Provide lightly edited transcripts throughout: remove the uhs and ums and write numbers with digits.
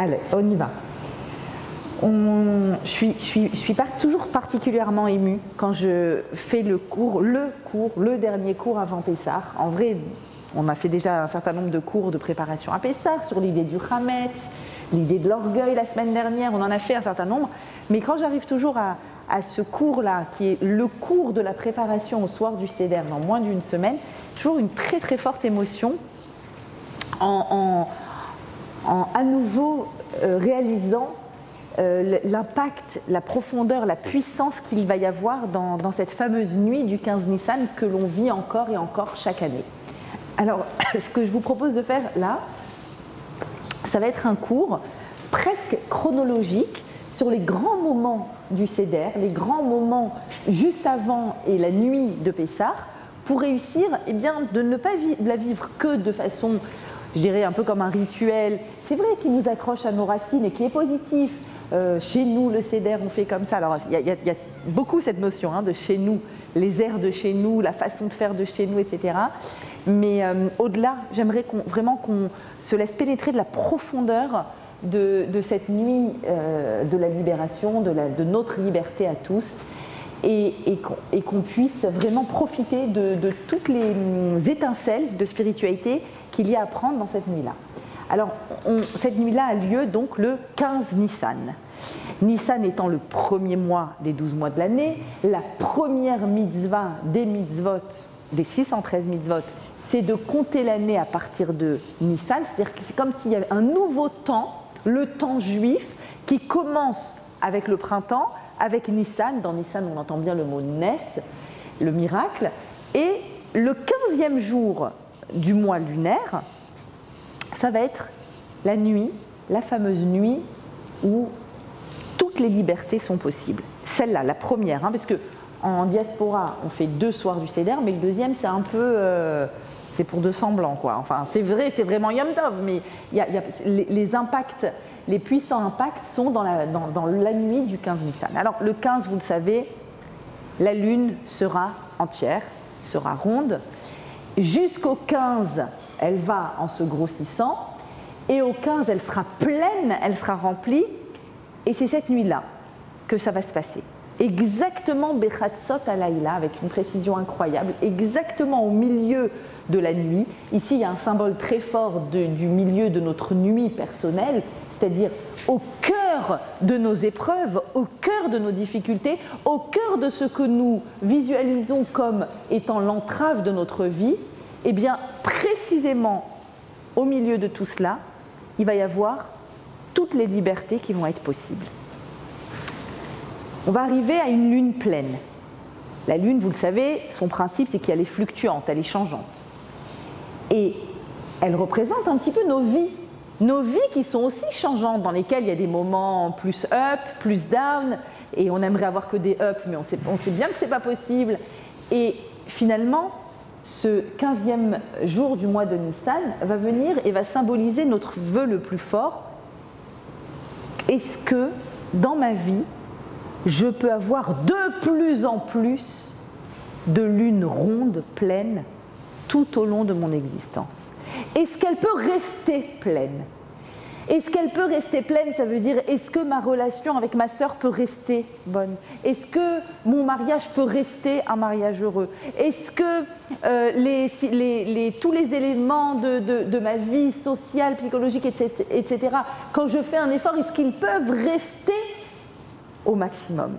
Allez, on y va. Je suis pas toujours particulièrement émue quand je fais le dernier cours avant Pessah. En vrai, on a fait déjà un certain nombre de cours de préparation à Pessah sur l'idée du Hametz, l'idée de l'orgueil la semaine dernière, on en a fait un certain nombre. Mais quand j'arrive toujours à ce cours-là, qui est le cours de la préparation au soir du Seder dans moins d'une semaine, toujours une très très forte émotion en à nouveau réalisant l'impact, la profondeur, la puissance qu'il va y avoir dans cette fameuse nuit du 15 Nissan que l'on vit encore et encore chaque année. Alors, ce que je vous propose de faire là, ça va être un cours presque chronologique sur les grands moments du Seder, les grands moments juste avant et la nuit de Pessah, pour réussir de ne pas la vivre que de façon, je dirais, un peu comme un rituel. C'est vrai qu'il nous accroche à nos racines et qui est positif. Chez nous, le Seder, on fait comme ça. Alors, il y a beaucoup cette notion de chez nous, les airs de chez nous, la façon de faire de chez nous, etc. Mais au-delà, j'aimerais vraiment qu'on se laisse pénétrer de la profondeur de cette nuit de la libération, de notre liberté à tous, et qu'on puisse vraiment profiter de toutes les étincelles de spiritualité qu'il y a à prendre dans cette nuit-là. Alors, cette nuit-là a lieu donc le 15 Nissan. Nissan étant le premier mois des 12 mois de l'année, la première mitzvah des mitzvot, des 613 mitzvot, c'est de compter l'année à partir de Nissan, c'est-à-dire que c'est comme s'il y avait un nouveau temps, le temps juif, qui commence avec le printemps, avec Nissan. Dans Nissan, on entend bien le mot Nes, le miracle, et le 15e jour du mois lunaire, ça va être la nuit, la fameuse nuit où toutes les libertés sont possibles. Celle-là, la première, parce qu'en diaspora, on fait 2 soirs du Seder, mais le deuxième, c'est un peu... c'est pour de semblant, quoi. Enfin, c'est vrai, c'est vraiment Yom Tov, mais les impacts, les puissants impacts sont dans la nuit du 15 Nissan. Alors, le 15, vous le savez, la lune sera entière, sera ronde. Jusqu'au 15, elle va en se grossissant, et au 15, elle sera pleine, elle sera remplie, et c'est cette nuit-là que ça va se passer. Exactement Bechatzot Halayla, avec une précision incroyable, exactement au milieu de la nuit. Ici, il y a un symbole très fort du milieu de notre nuit personnelle, c'est-à-dire au cœur de nos épreuves, au cœur de nos difficultés, au cœur de ce que nous visualisons comme étant l'entrave de notre vie. Eh bien, précisément au milieu de tout cela, il va y avoir toutes les libertés qui vont être possibles. On va arriver à une lune pleine. La lune, vous le savez, son principe, c'est qu'elle est fluctuante, elle est changeante. Et elle représente un petit peu nos vies qui sont aussi changeantes, dans lesquelles il y a des moments plus up, plus down, et on aimerait avoir que des up, mais on sait bien que ce n'est pas possible. Et finalement, ce 15e jour du mois de Nissan va venir et va symboliser notre vœu le plus fort. Est-ce que, dans ma vie, je peux avoir de plus en plus de lunes rondes, pleines, tout au long de mon existence? Est-ce qu'elle peut rester pleine? Est-ce qu'elle peut rester pleine? Ça veut dire, est-ce que ma relation avec ma sœur peut rester bonne? Est-ce que mon mariage peut rester un mariage heureux? Est-ce que tous les éléments de ma vie sociale, psychologique, etc., quand je fais un effort, est-ce qu'ils peuvent rester au maximum?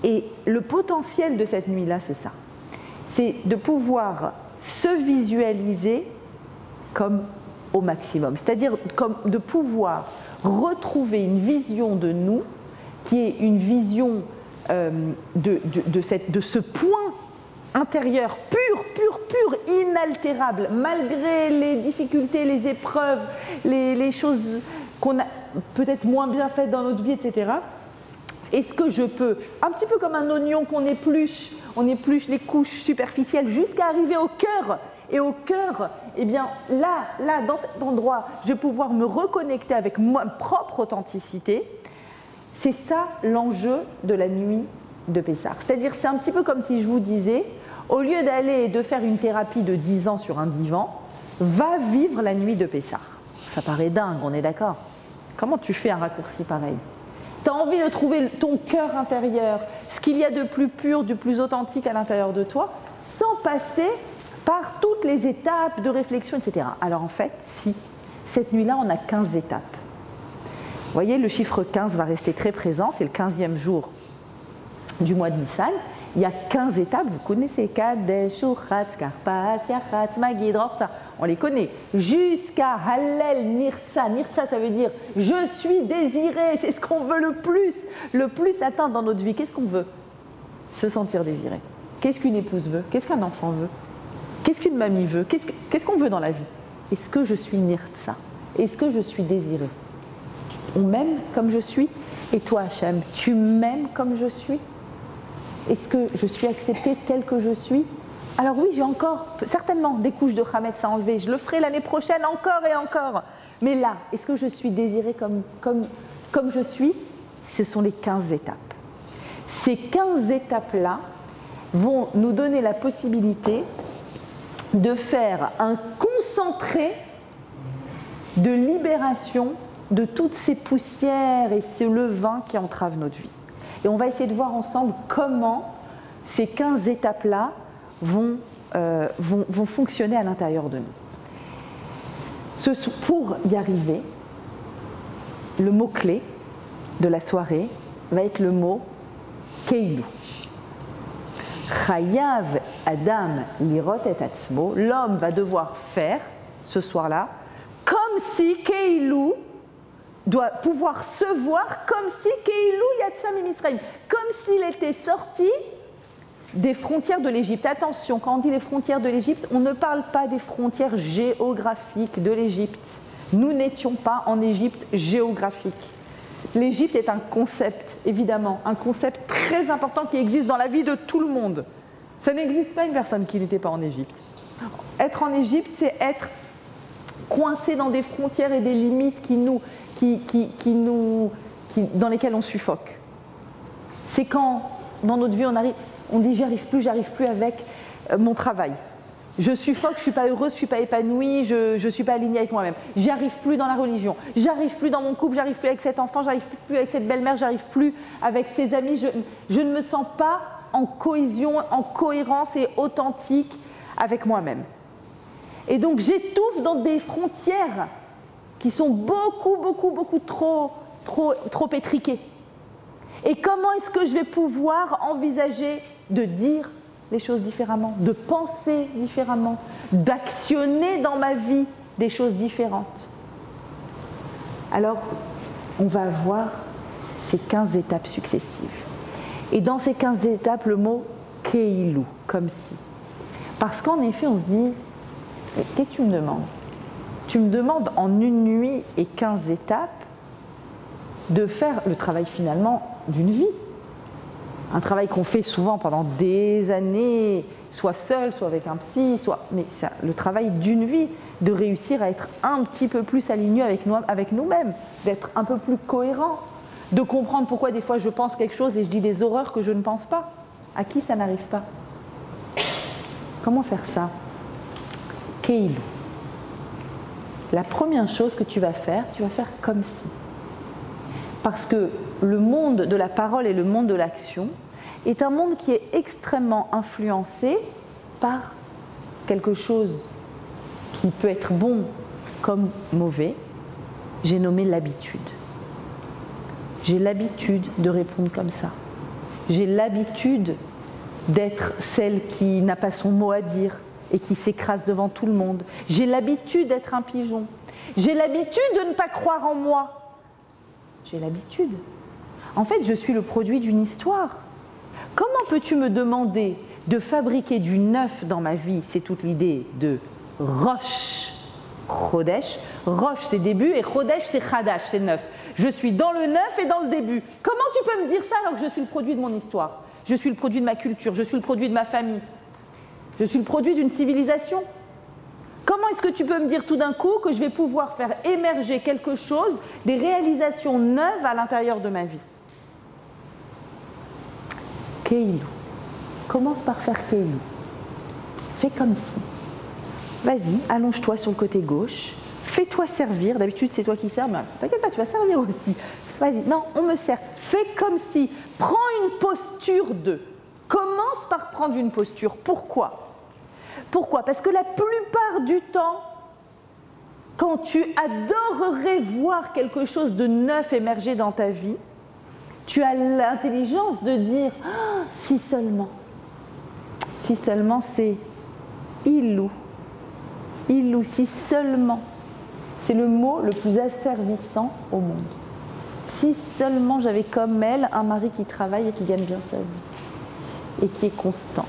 Et le potentiel de cette nuit-là, c'est ça. C'est de pouvoir se visualiser comme au maximum. C'est-à-dire comme de pouvoir retrouver une vision de nous qui est une vision de ce point intérieur pur, inaltérable, malgré les difficultés, les épreuves, les choses qu'on a peut-être moins bien faites dans notre vie, etc. Est-ce que je peux, un petit peu comme un oignon qu'on épluche, on épluche les couches superficielles jusqu'à arriver au cœur, et au cœur, eh bien là, dans cet endroit, je vais pouvoir me reconnecter avec ma propre authenticité. C'est ça l'enjeu de la nuit de Pessah. C'est-à-dire, c'est un petit peu comme si je vous disais, au lieu d'aller et de faire une thérapie de 10 ans sur un divan, va vivre la nuit de Pessah. Ça paraît dingue, on est d'accord? Comment tu fais un raccourci pareil? Tu as envie de trouver ton cœur intérieur, ce qu'il y a de plus pur, du plus authentique à l'intérieur de toi, sans passer par toutes les étapes de réflexion, etc. Alors en fait, si, cette nuit-là, on a 15 étapes. Vous voyez, le chiffre 15 va rester très présent, c'est le 15e jour du mois de Nissan. Il y a 15 étapes, vous connaissez, Kadesh, Uratz, Karpas, Yachatz, Magid, Rorta, on les connaît. Jusqu'à Hallel, Nirtza. Nirtza, ça veut dire je suis désiré, c'est ce qu'on veut le plus atteindre dans notre vie. Qu'est-ce qu'on veut? Se sentir désiré. Qu'est-ce qu'une épouse veut? Qu'est-ce qu'un enfant veut? Qu'est-ce qu'une mamie veut? Qu'est-ce qu'on veut dans la vie? Est-ce que je suis Nirtza? Est-ce que je suis désiré? On m'aime comme je suis? Et toi, Hachem, tu m'aimes comme je suis? Est-ce que je suis acceptée telle que je suis? Alors oui, j'ai encore certainement des couches de Hametz à enlever. Je le ferai l'année prochaine encore et encore. Mais là, est-ce que je suis désirée comme je suis? Ce sont les 15 étapes. Ces 15 étapes-là vont nous donner la possibilité de faire un concentré de libération de toutes ces poussières et ce levain qui entravent notre vie. Et on va essayer de voir ensemble comment ces 15 étapes-là vont fonctionner à l'intérieur de nous. Pour y arriver, le mot-clé de la soirée va être le mot « Keilu ». Chayav Adam lirot et atzmo, l'homme va devoir faire, ce soir-là, comme si Keilu doit pouvoir se voir comme si Keilu Yatsa Mimisraïm, comme s'il était sorti des frontières de l'Égypte. Attention, quand on dit les frontières de l'Égypte, on ne parle pas des frontières géographiques de l'Égypte. Nous n'étions pas en Égypte géographique. L'Égypte est un concept, évidemment, un concept très important qui existe dans la vie de tout le monde. Ça n'existe pas une personne qui n'était pas en Égypte. Être en Égypte, c'est être coincé dans des frontières et des limites dans lesquelles on suffoque. C'est quand, dans notre vie, on dit j'arrive plus avec mon travail. Je suffoque, je ne suis pas heureuse, je ne suis pas épanouie, je ne suis pas alignée avec moi-même. J'arrive plus dans la religion, j'arrive plus dans mon couple, j'arrive plus avec cet enfant, j'arrive plus avec cette belle-mère, j'arrive plus avec ses amis. Je ne me sens pas en cohésion, en cohérence et authentique avec moi-même. Et donc j'étouffe dans des frontières qui sont beaucoup trop étriquées. Et comment est-ce que je vais pouvoir envisager de dire les choses différemment, de penser différemment, d'actionner dans ma vie des choses différentes? Alors, on va voir ces 15 étapes successives. Et dans ces 15 étapes, le mot « keilu », comme si. Parce qu'en effet, on se dit, qu'est-ce que tu me demandes? Tu me demandes en une nuit et 15 étapes de faire le travail finalement d'une vie. Un travail qu'on fait souvent pendant des années, soit seul, soit avec un psy, mais c'est le travail d'une vie, de réussir à être un petit peu plus aligné avec nous-mêmes, d'être un peu plus cohérent, de comprendre pourquoi des fois je pense quelque chose et je dis des horreurs que je ne pense pas. À qui ça n'arrive pas? Comment faire ça? Keilu. La première chose que tu vas faire comme si. Parce que le monde de la parole et le monde de l'action est un monde qui est extrêmement influencé par quelque chose qui peut être bon comme mauvais. J'ai nommé l'habitude. J'ai l'habitude de répondre comme ça. J'ai l'habitude d'être celle qui n'a pas son mot à dire et qui s'écrase devant tout le monde. J'ai l'habitude d'être un pigeon. J'ai l'habitude de ne pas croire en moi. J'ai l'habitude. En fait, je suis le produit d'une histoire. Comment peux-tu me demander de fabriquer du neuf dans ma vie? C'est toute l'idée de Rosh Chodesh. Rosh, c'est début, et Chodesh, c'est Chadash, c'est neuf. Je suis dans le neuf et dans le début. Comment tu peux me dire ça alors que je suis le produit de mon histoire? Je suis le produit de ma culture, je suis le produit de ma famille. Je suis le produit d'une civilisation. Comment est-ce que tu peux me dire tout d'un coup que je vais pouvoir faire émerger quelque chose, des réalisations neuves à l'intérieur de ma vie? Keilu. Commence par faire Keilu. Fais comme si. Vas-y, allonge-toi sur le côté gauche. fais-toi servir. D'habitude, c'est toi qui sers, mais t'inquiète pas, tu vas servir aussi. Vas-y, non, on me sert. Fais comme si. Prends une posture de. Commence par prendre une posture. Pourquoi ? Pourquoi ? Parce que la plupart du temps, quand tu adorerais voir quelque chose de neuf émerger dans ta vie, tu as l'intelligence de dire ah, si seulement c'est ilou, si seulement, c'est le mot le plus asservissant au monde. Si seulement j'avais comme elle un mari qui travaille et qui gagne bien sa vie et qui est constant.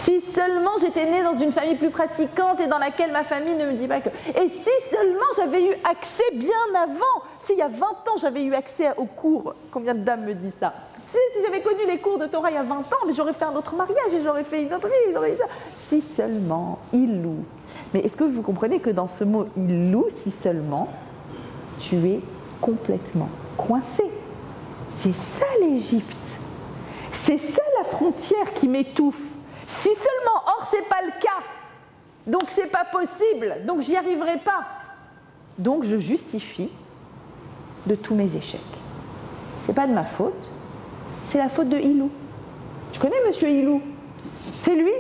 Si seulement j'étais née dans une famille plus pratiquante et dans laquelle ma famille ne me dit pas que... Et si seulement j'avais eu accès bien avant, s'il y a 20 ans j'avais eu accès aux cours, combien de dames me disent ça ? Si j'avais connu les cours de Torah il y a 20 ans, mais j'aurais fait un autre mariage et j'aurais fait une autre vie, j'aurais fait ça. Si seulement, ilou. Mais est-ce que vous comprenez que dans ce mot ilou, si seulement, tu es complètement coincé. C'est ça l'Égypte. C'est ça la frontière qui m'étouffe. Si seulement, or c'est pas le cas. Donc c'est pas possible. Donc j'y arriverai pas. Donc je justifie de tous mes échecs. C'est pas de ma faute. C'est la faute de Ilou. Je connais Monsieur Ilou. C'est lui.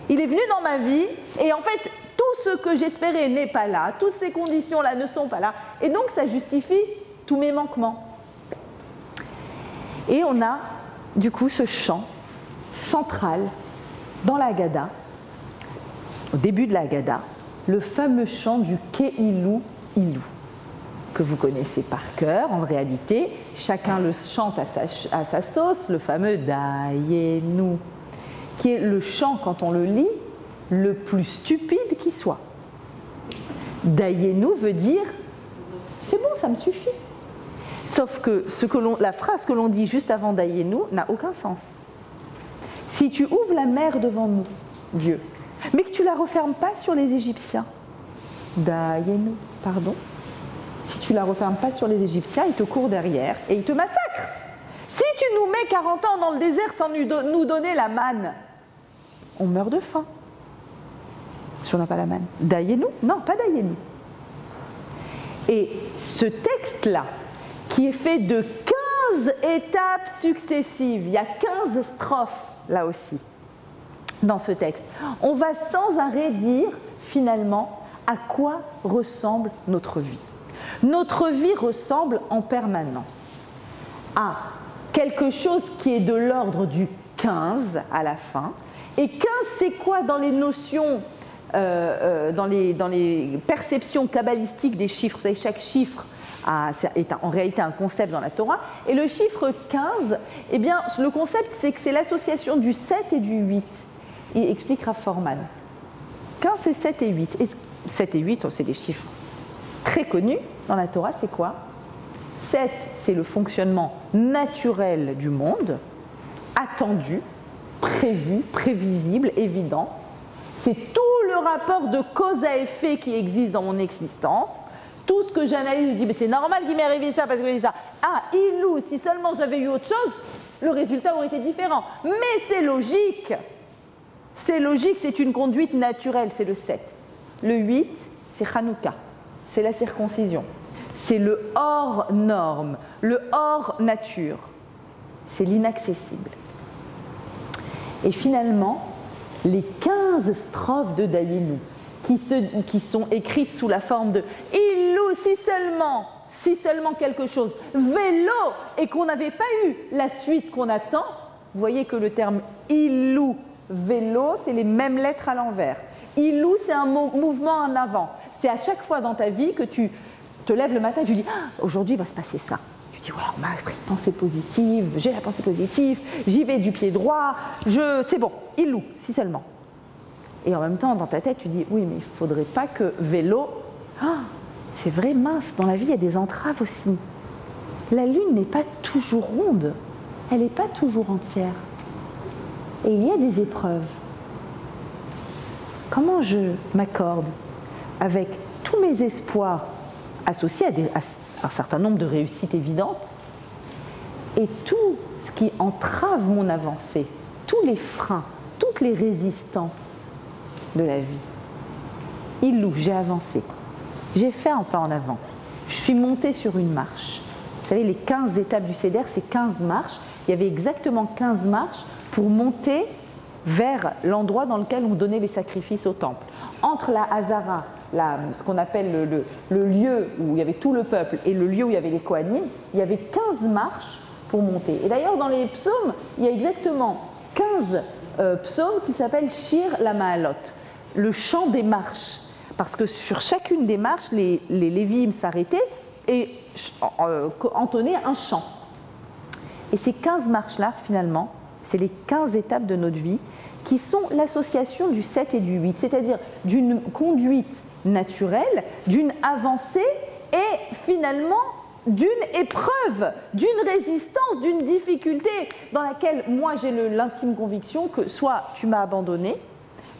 Il est venu dans ma vie et en fait tout ce que j'espérais n'est pas là. Toutes ces conditions-là ne sont pas là. Et donc ça justifie tous mes manquements. Et on a du coup ce chant central dans la Haggadah, au début de la Haggadah, le fameux chant du Keilou Ilou, que vous connaissez par cœur en réalité, chacun le chante à sa sauce, le fameux Dayenu, qui est le chant, quand on le lit, le plus stupide qui soit. Dayenu veut dire « c'est bon, ça me suffit ». Sauf que, la phrase que l'on dit juste avant Dayenu n'a aucun sens. Si tu ouvres la mer devant nous, Dieu, mais que tu ne la refermes pas sur les Égyptiens, Dayenu, pardon, si tu ne la refermes pas sur les Égyptiens, ils te courent derrière et ils te massacrent. Si tu nous mets 40 ans dans le désert sans nous donner la manne, on meurt de faim. Si on n'a pas la manne. Dayenu ? Non, pas Dayenu. Et ce texte-là, qui est fait de 15 étapes successives, il y a 15 strophes là aussi, dans ce texte. On va sans arrêt dire, finalement, à quoi ressemble notre vie. Notre vie ressemble en permanence à quelque chose qui est de l'ordre du 15 à la fin. Et 15, c'est quoi dans les notions, dans les perceptions kabbalistiques des chiffres ? Vous savez, chaque chiffre est en réalité un concept dans la Torah. Et le chiffre 15, eh bien, le concept, c'est que c'est l'association du 7 et du 8. Il expliquera Forman. 15, c'est 7 et 8. Et 7 et 8, c'est des chiffres très connus dans la Torah, c'est quoi ? 7, c'est le fonctionnement naturel du monde, attendu, prévu, prévisible, évident. C'est tout le rapport de cause à effet qui existe dans mon existence. Tout ce que j'analyse, je dis, mais c'est normal qu'il m'est arrivé ça parce que j'ai ça. Ah, Ilou, si seulement j'avais eu autre chose, le résultat aurait été différent. Mais c'est logique. C'est logique, c'est une conduite naturelle, c'est le 7. Le 8, c'est Hanouka, c'est la circoncision. C'est le hors norme, le hors nature. C'est l'inaccessible. Et finalement, les 15 strophes de Dayenu, qui sont écrites sous la forme de « Ilou, si seulement quelque chose, vélo » et qu'on n'avait pas eu la suite qu'on attend, vous voyez que le terme « Ilou », vélo, c'est les mêmes lettres à l'envers. « Ilou », c'est un mouvement en avant. C'est à chaque fois dans ta vie que tu te lèves le matin et tu dis ah, « aujourd'hui il va se passer ça ». Tu dis ouais, on m'a appris pensée positive, j'ai la pensée positive, j'y vais du pied droit, c'est bon, Ilou, si seulement. Et en même temps, dans ta tête, tu dis, oui, mais il ne faudrait pas que vélo... Ah, c'est vrai, mince, dans la vie, il y a des entraves aussi. La lune n'est pas toujours ronde, elle n'est pas toujours entière. Et il y a des épreuves. Comment je m'accorde avec tous mes espoirs associés à un certain nombre de réussites évidentes et tout ce qui entrave mon avancée, tous les freins, toutes les résistances de la vie. Ilou, j'ai avancé. J'ai fait un pas en avant. Je suis montée sur une marche. Vous savez, les 15 étapes du Seder, c'est 15 marches. Il y avait exactement 15 marches pour monter vers l'endroit dans lequel on donnait les sacrifices au temple. Entre la Hazara, ce qu'on appelle le lieu où il y avait tout le peuple, et le lieu où il y avait les Kohanim, il y avait 15 marches pour monter. Et d'ailleurs, dans les psaumes, il y a exactement 15 psaumes qui s'appellent Shir la Ma'alot, le chant des marches. Parce que sur chacune des marches, les Lévi'im s'arrêtaient et entonnaient un chant. Et ces 15 marches-là, finalement, c'est les 15 étapes de notre vie qui sont l'association du 7 et du 8, c'est-à-dire d'une conduite naturelle, d'une avancée et finalement d'une épreuve, d'une résistance, d'une difficulté dans laquelle moi j'ai l'intime conviction que soit tu m'as abandonné,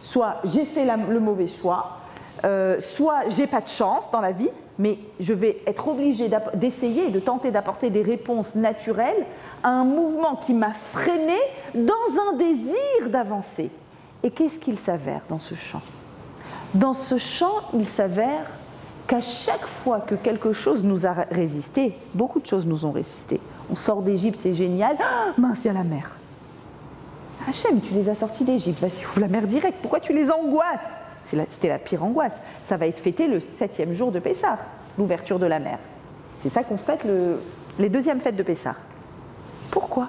soit j'ai fait le mauvais choix, soit j'ai pas de chance dans la vie, mais je vais être obligée d'essayer, de tenter d'apporter des réponses naturelles à un mouvement qui m'a freinée dans un désir d'avancer. Et qu'est-ce qu'il s'avère dans ce chant? Dans ce chant, il s'avère qu'à chaque fois que quelque chose nous a résisté, beaucoup de choses nous ont résisté. On sort d'Égypte, c'est génial. Ah, mince, il y a la mer. Hachem, tu les as sortis d'Égypte, vas-y, ouvre la mer direct. Pourquoi tu les angoisses? C'était la pire angoisse. Ça va être fêté le 7e jour de Pessah, l'ouverture de la mer. C'est ça qu'on fête les deuxièmes fêtes de Pessah. Pourquoi?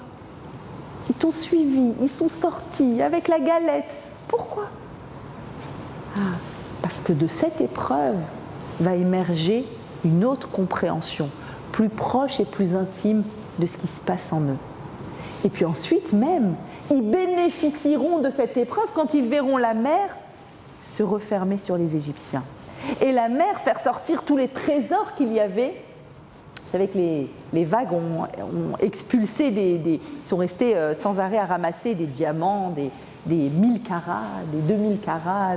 Ils t'ont suivi, ils sont sortis avec la galette. Pourquoi? Parce que de cette épreuve va émerger une autre compréhension, plus proche et plus intime de ce qui se passe en eux. Et puis ensuite même, ils bénéficieront de cette épreuve quand ils verront la mer se refermer sur les Égyptiens. Et la mer faire sortir tous les trésors qu'il y avait. Vous savez que les vagues ont expulsé, ils sont restés sans arrêt à ramasser des diamants, des 1000 carats, des 2000 carats.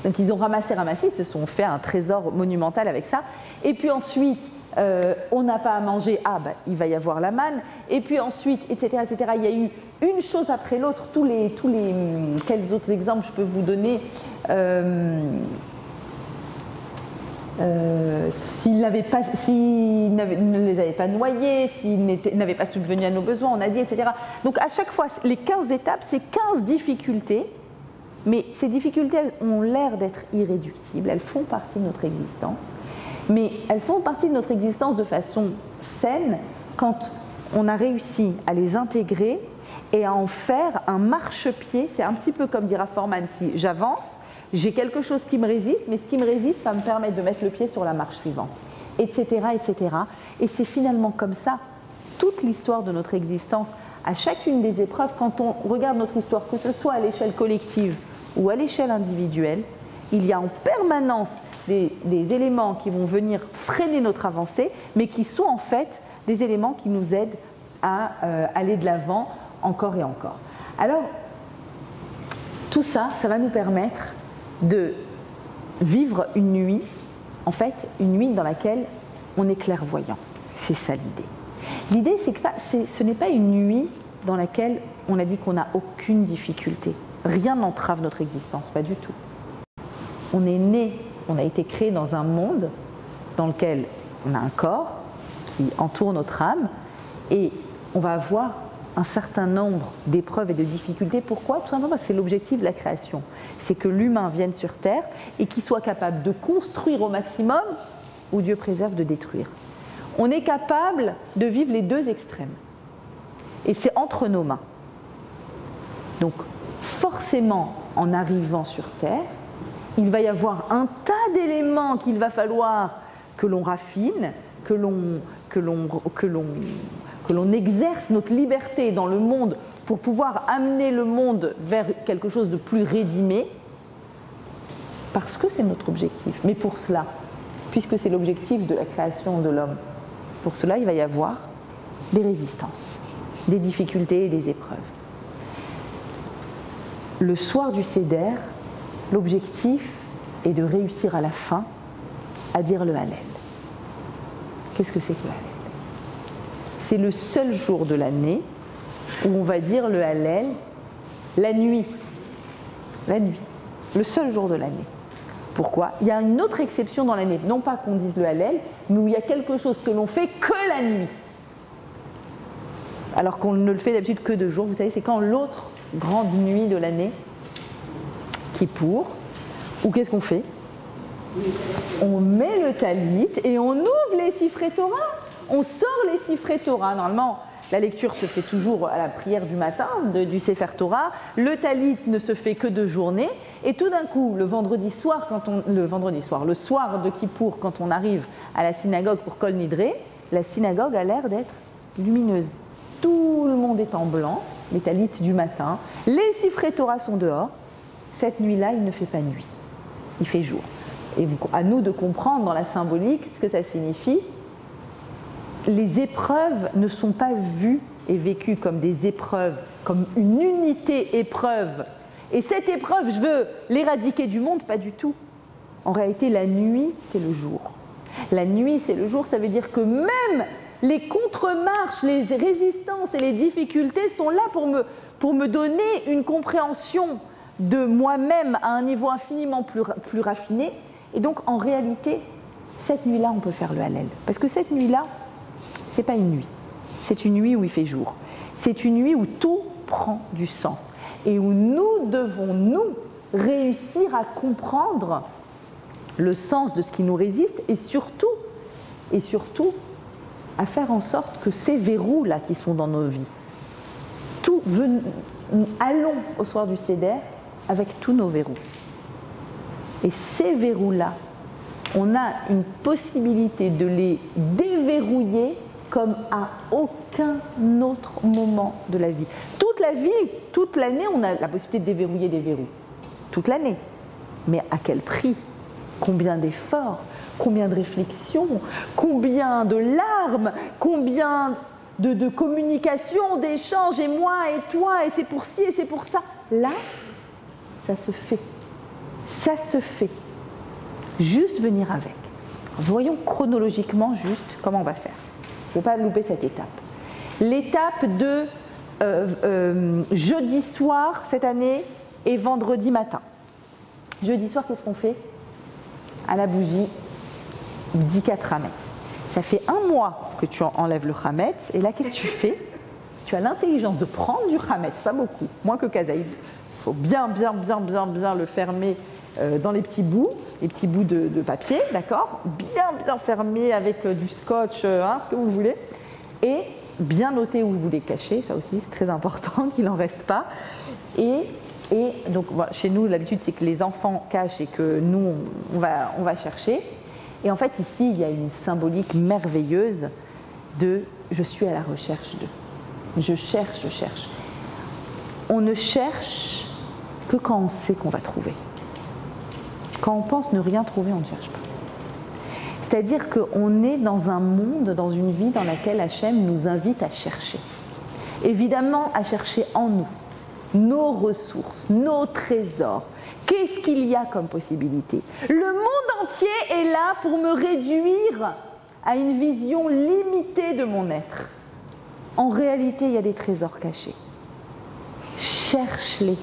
Donc ils ont ramassé, ils se sont fait un trésor monumental avec ça. Et puis ensuite, on n'a pas à manger, il va y avoir la manne. Et puis ensuite, etc., etc. Il y a eu une chose après l'autre. Quels autres exemples je peux vous donner? S'ils ne les avaient pas noyés, s'ils n'avaient pas subvenu à nos besoins, on a dit, etc. Donc à chaque fois, les 15 étapes, c'est 15 difficultés, mais ces difficultés elles ont l'air d'être irréductibles, elles font partie de notre existence, mais elles font partie de notre existence de façon saine quand on a réussi à les intégrer et à en faire un marchepied. C'est un petit peu comme dira Forman, si j'avance, j'ai quelque chose qui me résiste, mais ce qui me résiste va me permettre de mettre le pied sur la marche suivante, etc., etc. Et c'est finalement comme ça, toute l'histoire de notre existence, à chacune des épreuves, quand on regarde notre histoire, que ce soit à l'échelle collective ou à l'échelle individuelle, il y a en permanence des éléments qui vont venir freiner notre avancée, mais qui sont en fait des éléments qui nous aident à aller de l'avant encore et encore. Alors, tout ça, ça va nous permettre de vivre une nuit, en fait, une nuit dans laquelle on est clairvoyant. C'est ça l'idée. L'idée, c'est que ce n'est pas une nuit dans laquelle on a dit qu'on n'a aucune difficulté. Rien n'entrave notre existence, pas du tout. On est né, on a été créé dans un monde dans lequel on a un corps qui entoure notre âme et on va avoir un certain nombre d'épreuves et de difficultés. Pourquoi? Tout simplement parce que c'est l'objectif de la création. C'est que l'humain vienne sur Terre et qu'il soit capable de construire au maximum ou Dieu préserve de détruire. On est capable de vivre les deux extrêmes. Et c'est entre nos mains. Donc forcément, en arrivant sur Terre, il va y avoir un tas d'éléments qu'il va falloir que l'on raffine, que l'on exerce notre liberté dans le monde pour pouvoir amener le monde vers quelque chose de plus rédimé, parce que c'est notre objectif. Mais pour cela, puisque c'est l'objectif de la création de l'homme, pour cela, il va y avoir des résistances, des difficultés et des épreuves. Le soir du Seder, l'objectif est de réussir à la fin à dire le Hallel. Qu'est-ce que c'est que le Hallel? C'est le seul jour de l'année où on va dire le Hallel la nuit. La nuit. Le seul jour de l'année Pourquoi? Il y a une autre exception dans l'année, non pas qu'on dise le Hallel, mais où il y a quelque chose que l'on fait que la nuit. Alors qu'on ne le fait d'habitude que 2 jours. Vous savez, c'est quand l'autre grande nuit de l'année, Kippour, ou qu'est-ce qu'on fait? On met le talit et on ouvre les Sifrei Torah. On sort les Sifrei Torah. Normalement, la lecture se fait toujours à la prière du matin du Sefer Torah. Le talit ne se fait que de journée. Et tout d'un coup, le soir de Kippour, quand on arrive à la synagogue pour Kol Nidré, la synagogue a l'air d'être lumineuse. Tout le monde est en blanc, les talits du matin. Les Sifrei Torah sont dehors. Cette nuit-là, il ne fait pas nuit. Il fait jour. Et à nous de comprendre dans la symbolique ce que ça signifie. Les épreuves ne sont pas vues et vécues comme des épreuves, comme une unité épreuve. Et cette épreuve, je veux l'éradiquer du monde, pas du tout. En réalité, la nuit, c'est le jour. La nuit, c'est le jour, ça veut dire que même les contre-marches, les résistances et les difficultés sont là pour me donner une compréhension de moi-même à un niveau infiniment plus raffiné. Et donc, en réalité, cette nuit-là, on peut faire le Hallel. Parce que cette nuit-là, ce n'est pas une nuit. C'est une nuit où il fait jour. C'est une nuit où tout prend du sens. Et où nous devons, nous, réussir à comprendre le sens de ce qui nous résiste et surtout, à faire en sorte que ces verrous-là qui sont dans nos vies, allons au soir du Seder avec tous nos verrous. Et ces verrous-là, on a une possibilité de les déverrouiller comme à aucun autre moment de la vie. Toute la vie, toute l'année, on a la possibilité de déverrouiller des verrous. Toute l'année. Mais à quel prix? Combien d'efforts? Combien de réflexions? Combien de larmes? Combien de communication, d'échanges, et moi et toi, et c'est pour ci et c'est pour ça. Là, ça se fait. Ça se fait. Juste venir avec. Voyons chronologiquement juste comment on va faire. Il ne faut pas louper cette étape. L'étape de jeudi soir cette année et vendredi matin. Jeudi soir, qu'est-ce qu'on fait? À la bougie, 10 Hametz. Ça fait 1 mois que tu enlèves le Hametz, et là, qu'est-ce que tu fais? Tu as l'intelligence de prendre du Hametz, pas beaucoup, moins que Kazaïd. Il faut bien le fermer dans les petits bouts de papier, d'accord? Bien fermé avec du scotch, ce que vous voulez, et bien noter où vous les cachez, ça aussi c'est très important qu'il n'en reste pas. Et donc voilà, chez nous l'habitude c'est que les enfants cachent et que nous on va chercher. Et en fait ici il y a une symbolique merveilleuse de je suis à la recherche de. Je cherche. On ne cherche que quand on sait qu'on va trouver. Quand on pense ne rien trouver, on ne cherche pas. C'est-à-dire qu'on est dans un monde, dans une vie dans laquelle Hachem nous invite à chercher. Évidemment, à chercher en nous, nos ressources, nos trésors. Qu'est-ce qu'il y a comme possibilité? Le monde entier est là pour me réduire à une vision limitée de mon être. En réalité, il y a des trésors cachés. Cherche-les.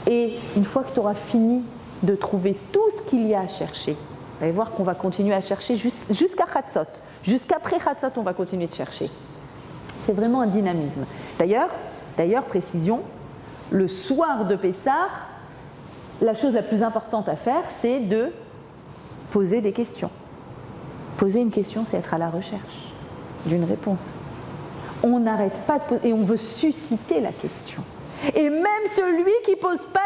Et une fois que tu auras fini de trouver tout ce qu'il y a à chercher, vous allez voir qu'on va continuer à chercher jusqu'à Chatzot. Jusqu'après Chatzot, on va continuer de chercher. C'est vraiment un dynamisme. D'ailleurs, précision, le soir de Pessah, la chose la plus importante à faire, c'est de poser des questions. Poser une question, c'est être à la recherche d'une réponse. On n'arrête pas de poser, et on veut susciter la question. Et même celui qui ne pose pas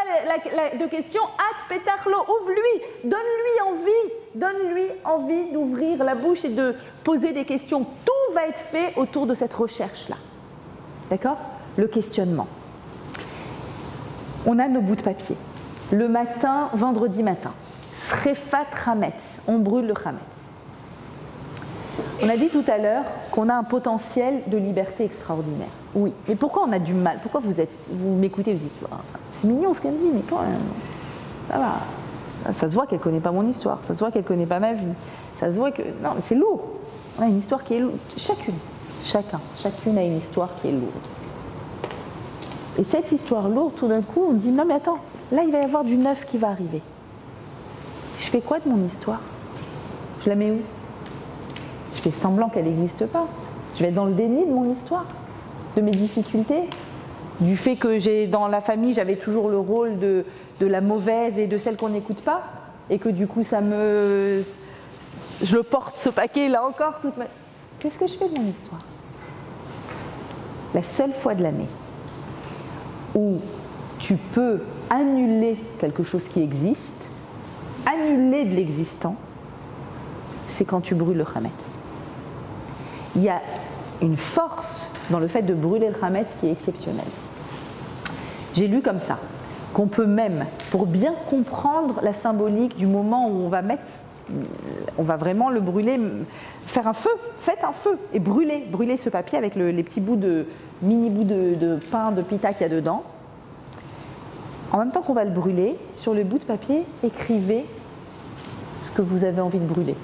de question, at petarlo, ouvre-lui, donne-lui envie d'ouvrir la bouche et de poser des questions. Tout va être fait autour de cette recherche-là. D'accord? Le questionnement. On a nos bouts de papier. Le matin, vendredi matin, Srefat Hametz, on brûle le Hametz. On a dit tout à l'heure qu'on a un potentiel de liberté extraordinaire. Oui, mais pourquoi on a du mal? Pourquoi vous m'écoutez, vous dites, c'est mignon ce qu'elle me dit, mais quand même, ça va. Ça se voit qu'elle ne connaît pas mon histoire, ça se voit qu'elle ne connaît pas ma vie, ça se voit que... Non, mais c'est lourd. On a une histoire qui est lourde. Chacune a une histoire qui est lourde. Et cette histoire lourde, tout d'un coup, on dit, non mais attends, là il va y avoir du neuf qui va arriver. Je fais quoi de mon histoire? Je la mets où? Je fais semblant qu'elle n'existe pas. Je vais être dans le déni de mon histoire, de mes difficultés, du fait que dans la famille, j'avais toujours le rôle de la mauvaise et de celle qu'on n'écoute pas, et que du coup, je le porte ce paquet là encore toute ma... Qu'est-ce que je fais de mon histoire? La seule fois de l'année où tu peux annuler quelque chose qui existe, annuler de l'existant, c'est quand tu brûles le Hametz. Il y a une force dans le fait de brûler le Hametz qui est exceptionnelle. J'ai lu comme ça, qu'on peut même, pour bien comprendre la symbolique du moment où on va vraiment le brûler, faire un feu, faites un feu et brûlez ce papier avec les petits mini bouts de pain, de pita qu'il y a dedans. En même temps qu'on va le brûler, sur le bout de papier, écrivez ce que vous avez envie de brûler.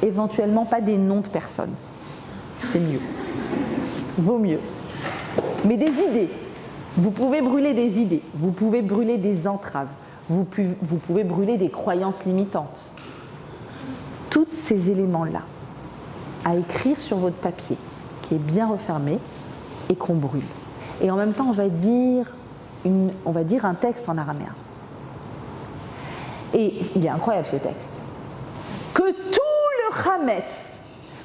Éventuellement pas des noms de personnes, c'est mieux, vaut mieux. Mais des idées, vous pouvez brûler des idées, vous pouvez brûler des entraves, vous pouvez brûler des croyances limitantes. Tous ces éléments-là, à écrire sur votre papier, qui est bien refermé, et qu'on brûle. Et en même temps, on va dire un texte en araméen. Et il est incroyable ce texte. Que tout le Hametz,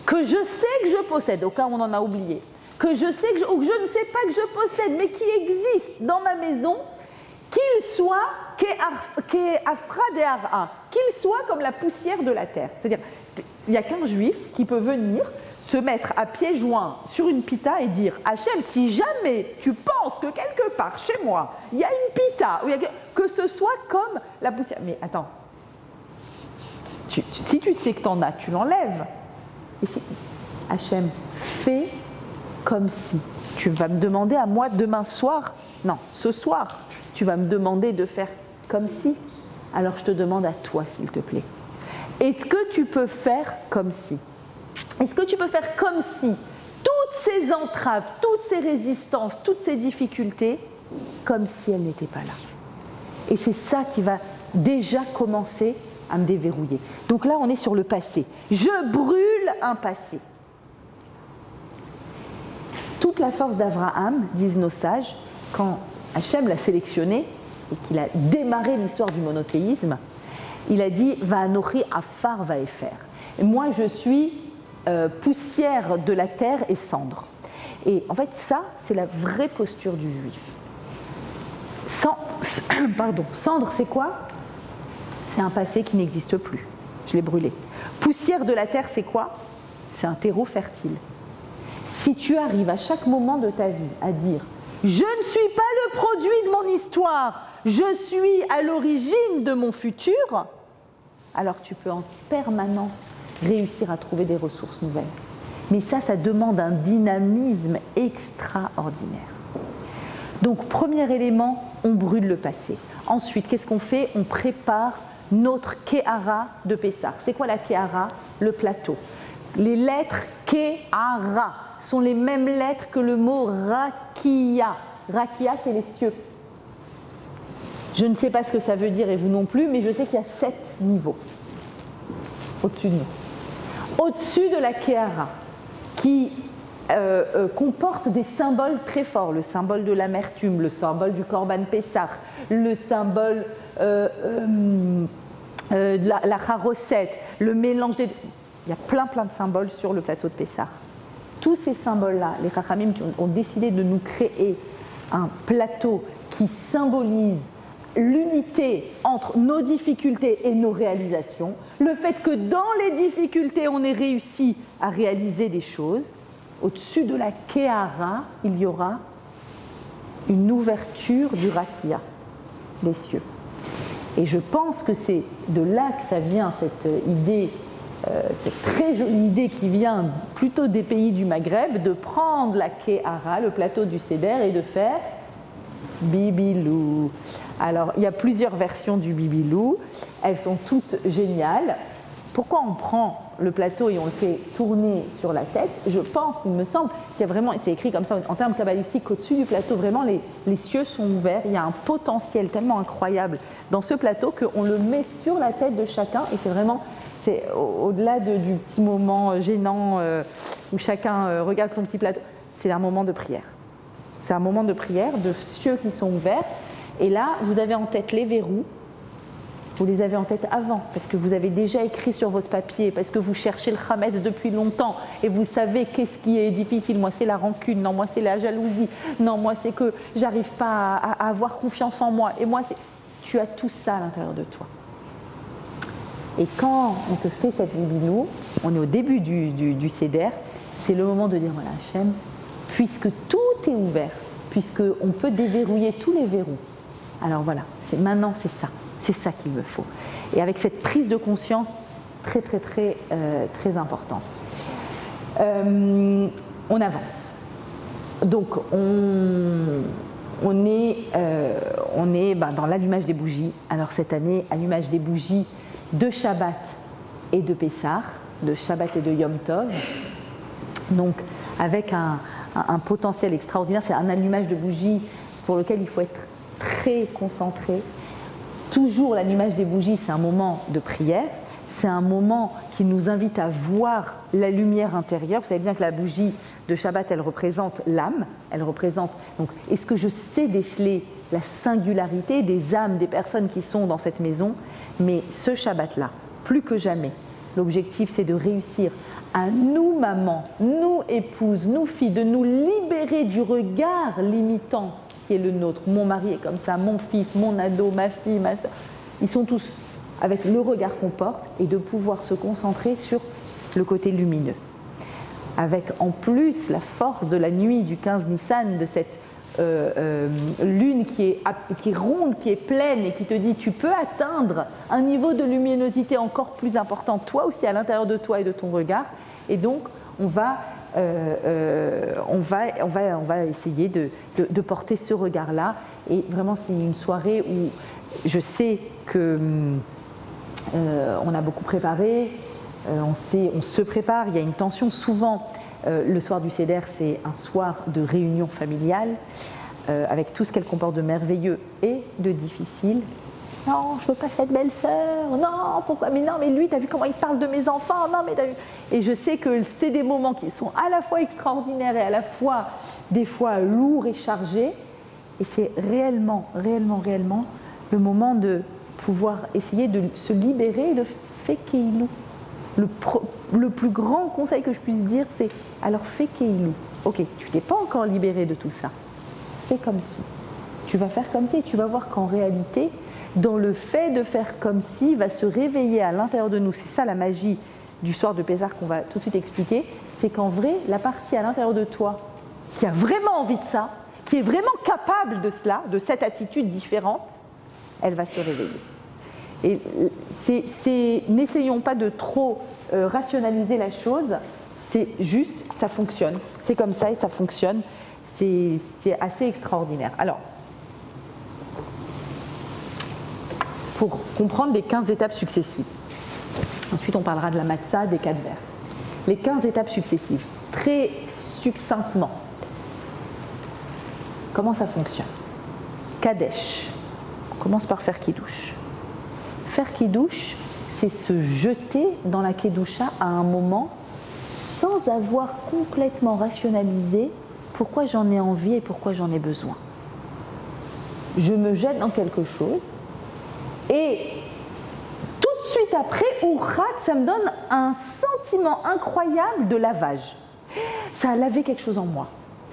que je sais que je possède, au cas où on en a oublié, que je sais ou que je ne sais pas que je possède, mais qui existe dans ma maison, qu'il soit qu'Afra de Hara, qu'il soit comme la poussière de la terre. C'est-à-dire, il n'y a qu'un juif qui peut venir se mettre à pieds joints sur une pita et dire Hachem, si jamais tu penses que quelque part chez moi, il y a une pita, que ce soit comme la poussière. Mais attends, si tu sais que tu en as, tu l'enlèves. Et si Hachem, fais comme si. Tu vas me demander à moi demain soir, non, ce soir, tu vas me demander de faire comme si. Alors je te demande à toi, s'il te plaît. Est-ce que tu peux faire comme si? Est-ce que tu peux faire comme si toutes ces entraves, toutes ces résistances, toutes ces difficultés, comme si elles n'étaient pas là? Et c'est ça qui va déjà commencer à me déverrouiller. Donc là, on est sur le passé. Je brûle un passé. Toute la force d'Abraham, disent nos sages, quand Hachem l'a sélectionné et qu'il a démarré l'histoire du monothéisme, il a dit « Va'anochi afar va'efer ». Moi, je suis poussière de la terre et cendre. Et en fait, ça, c'est la vraie posture du juif. Cendre, c'est quoi? C'est un passé qui n'existe plus. Je l'ai brûlé. Poussière de la terre, c'est quoi? C'est un terreau fertile. Si tu arrives à chaque moment de ta vie à dire « Je ne suis pas le produit de mon histoire, je suis à l'origine de mon futur », alors tu peux en permanence réussir à trouver des ressources nouvelles. Mais ça demande un dynamisme extraordinaire. Donc, premier élément, on brûle le passé. Ensuite, qu'est-ce qu'on fait? On prépare notre Kehara de Pessah. C'est quoi la Kehara? Le plateau. Les lettres Kehara sont les mêmes lettres que le mot Rakia. Rakia, c'est les cieux. Je ne sais pas ce que ça veut dire et vous non plus, mais je sais qu'il y a 7 niveaux au-dessus de nous. Au-dessus de la Kehara, qui comporte des symboles très forts, le symbole de l'amertume, le symbole du Korban Pessah, le symbole de la Haroset, le mélange des... Il y a plein de symboles sur le plateau de Pessah. Tous ces symboles-là, les Chachamim ont décidé de nous créer un plateau qui symbolise l'unité entre nos difficultés et nos réalisations, le fait que dans les difficultés, on ait réussi à réaliser des choses. Au-dessus de la Kehara, il y aura une ouverture du Rakia, les cieux. Et je pense que c'est de là que ça vient, cette idée, cette très jolie idée qui vient plutôt des pays du Maghreb, de prendre la Kehara, le plateau du Seder, et de faire Bibilou. Alors, il y a plusieurs versions du Bibilou, elles sont toutes géniales. Pourquoi on prend le plateau et on le fait tourner sur la tête? Je pense, il me semble, qu'il y a vraiment, c'est écrit comme ça en termes kabbalistiques, qu'au-dessus du plateau, vraiment, les cieux sont ouverts. Il y a un potentiel tellement incroyable dans ce plateau qu'on le met sur la tête de chacun. Et c'est vraiment, c'est au-delà du petit moment gênant où chacun regarde son petit plateau, c'est un moment de prière. C'est un moment de prière, de cieux qui sont ouverts. Et là, vous avez en tête les verrous. Vous les avez en tête avant, parce que vous avez déjà écrit sur votre papier, parce que vous cherchez le Hametz depuis longtemps, et vous savez qu'est-ce qui est difficile. Moi, c'est la rancune, non, moi, c'est la jalousie, non, moi, c'est que j'arrive pas à avoir confiance en moi. Et moi, tu as tout ça à l'intérieur de toi. Et quand on te fait cette libinou, on est au début du Seder, c'est le moment de dire, voilà, Hachem, puisque tout est ouvert, puisqu'on peut déverrouiller tous les verrous, alors voilà, maintenant, c'est ça. C'est ça qu'il me faut. Et avec cette prise de conscience très importante. On avance. Donc on est dans l'allumage des bougies. Alors cette année, allumage des bougies de Shabbat et de Pessah, de Shabbat et de Yom Tov. Donc avec un potentiel extraordinaire. C'est un allumage de bougies pour lequel il faut être très concentré. Toujours l'allumage des bougies, c'est un moment de prière, c'est un moment qui nous invite à voir la lumière intérieure. Vous savez bien que la bougie de Shabbat, elle représente l'âme, elle représente... Donc, est-ce que je sais déceler la singularité des âmes des personnes qui sont dans cette maison? Mais ce Shabbat-là, plus que jamais, l'objectif, c'est de réussir à nous, mamans, nous, épouses, nous, filles, de nous libérer du regard limitant qui est le nôtre. Mon mari est comme ça, mon fils, mon ado, ma fille, ma soeur. Ils sont tous avec le regard qu'on porte et de pouvoir se concentrer sur le côté lumineux. Avec en plus la force de la nuit du 15 Nissan, de cette lune qui est ronde, qui est pleine et qui te dit tu peux atteindre un niveau de luminosité encore plus important, toi aussi à l'intérieur de toi et de ton regard. Et donc on va essayer de porter ce regard-là. Et vraiment, c'est une soirée où je sais que on a beaucoup préparé, on se prépare, il y a une tension. Souvent, le soir du Seder, c'est un soir de réunion familiale, avec tout ce qu'elle comporte de merveilleux et de difficile. Non, je veux pas cette belle-sœur, non, pourquoi? Mais non, mais lui, t'as vu comment il parle de mes enfants? Non, mais t'as vu... Et je sais que c'est des moments qui sont à la fois extraordinaires et à la fois, des fois, lourds et chargés. Et c'est réellement le moment de pouvoir essayer de se libérer de Fekeilou. Le plus grand conseil que je puisse dire, c'est alors Fekeilou. Ok, tu t'es pas encore libéré de tout ça. Fais comme si. Tu vas faire comme si et tu vas voir qu'en réalité, dans le fait de faire comme si, va se réveiller à l'intérieur de nous. C'est ça la magie du soir de Pessah qu'on va tout de suite expliquer. C'est qu'en vrai, la partie à l'intérieur de toi qui a vraiment envie de ça, qui est vraiment capable de cela, de cette attitude différente, elle va se réveiller. Et n'essayons pas de trop rationaliser la chose, c'est juste, ça fonctionne. C'est comme ça et ça fonctionne. C'est assez extraordinaire. Alors, pour comprendre les 15 étapes successives. Ensuite, on parlera de la matzah, des 4 vers. Les 15 étapes successives, très succinctement. Comment ça fonctionne? Kadesh. On commence par faire Kiddush. Faire Kiddush, c'est se jeter dans la Kedusha à un moment sans avoir complètement rationalisé pourquoi j'en ai envie et pourquoi j'en ai besoin. Je me jette dans quelque chose et tout de suite après, ourat, ça me donne un sentiment incroyable de lavage. Ça a lavé quelque chose en moi.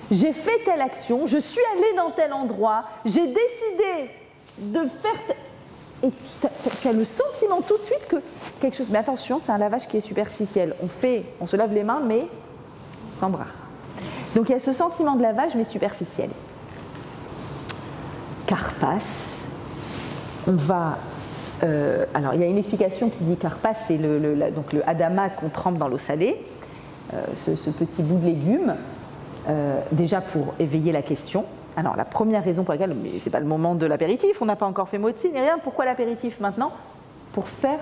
J'ai fait telle action, je suis allée dans tel endroit, j'ai décidé de faire... Et tu as le sentiment tout de suite que quelque chose... Mais attention, c'est un lavage qui est superficiel. On se lave les mains, mais sans bras. Donc il y a ce sentiment de lavage, mais superficiel. Karpas, on va... alors il y a une explication qui dit Karpas, c'est donc le hadama qu'on trempe dans l'eau salée, ce petit bout de légume, déjà pour éveiller la question. Alors la première raison pour laquelle, mais c'est pas le moment de l'apéritif, on n'a pas encore fait motzi ni rien, pourquoi l'apéritif maintenant? Pour faire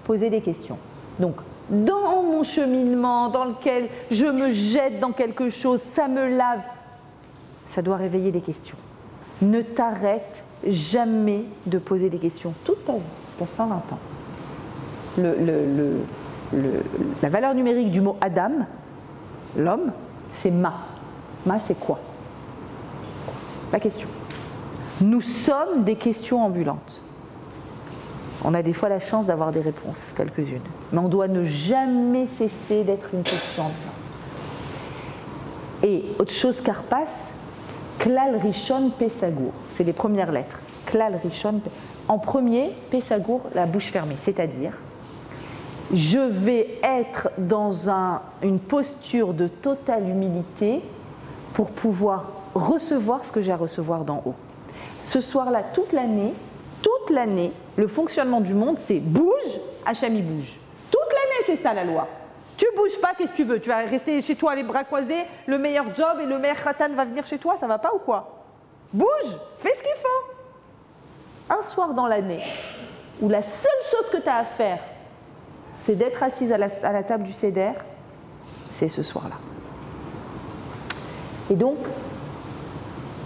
poser des questions. Donc, dans mon cheminement, dans lequel je me jette dans quelque chose, ça me lave, ça doit réveiller des questions. Ne t'arrête jamais de poser des questions toute ta vie, jusqu'à 120 ans. La valeur numérique du mot Adam, l'homme, c'est ma. Ma, c'est quoi? La question. Nous sommes des questions ambulantes. On a des fois la chance d'avoir des réponses, quelques-unes. Mais on doit ne jamais cesser d'être une question ambulante. Et autre chose qu'Arpas, Klal Rishon Pesagour. C'est les premières lettres. Klal Rishon. En premier, Pesagour, la bouche fermée. C'est-à-dire, je vais être dans une posture de totale humilité pour pouvoir recevoir ce que j'ai à recevoir d'en haut. Ce soir-là, toute l'année, le fonctionnement du monde, c'est bouge, Hacham il bouge. Toute l'année, c'est ça la loi. Tu bouges pas, qu'est-ce que tu veux? Tu vas rester chez toi les bras croisés, le meilleur job et le meilleur khatan va venir chez toi, ça va pas ou quoi? Bouge, fais ce qu'il faut. Un soir dans l'année, où la seule chose que tu as à faire, c'est d'être assise à la table du Seder, c'est ce soir-là. Et donc,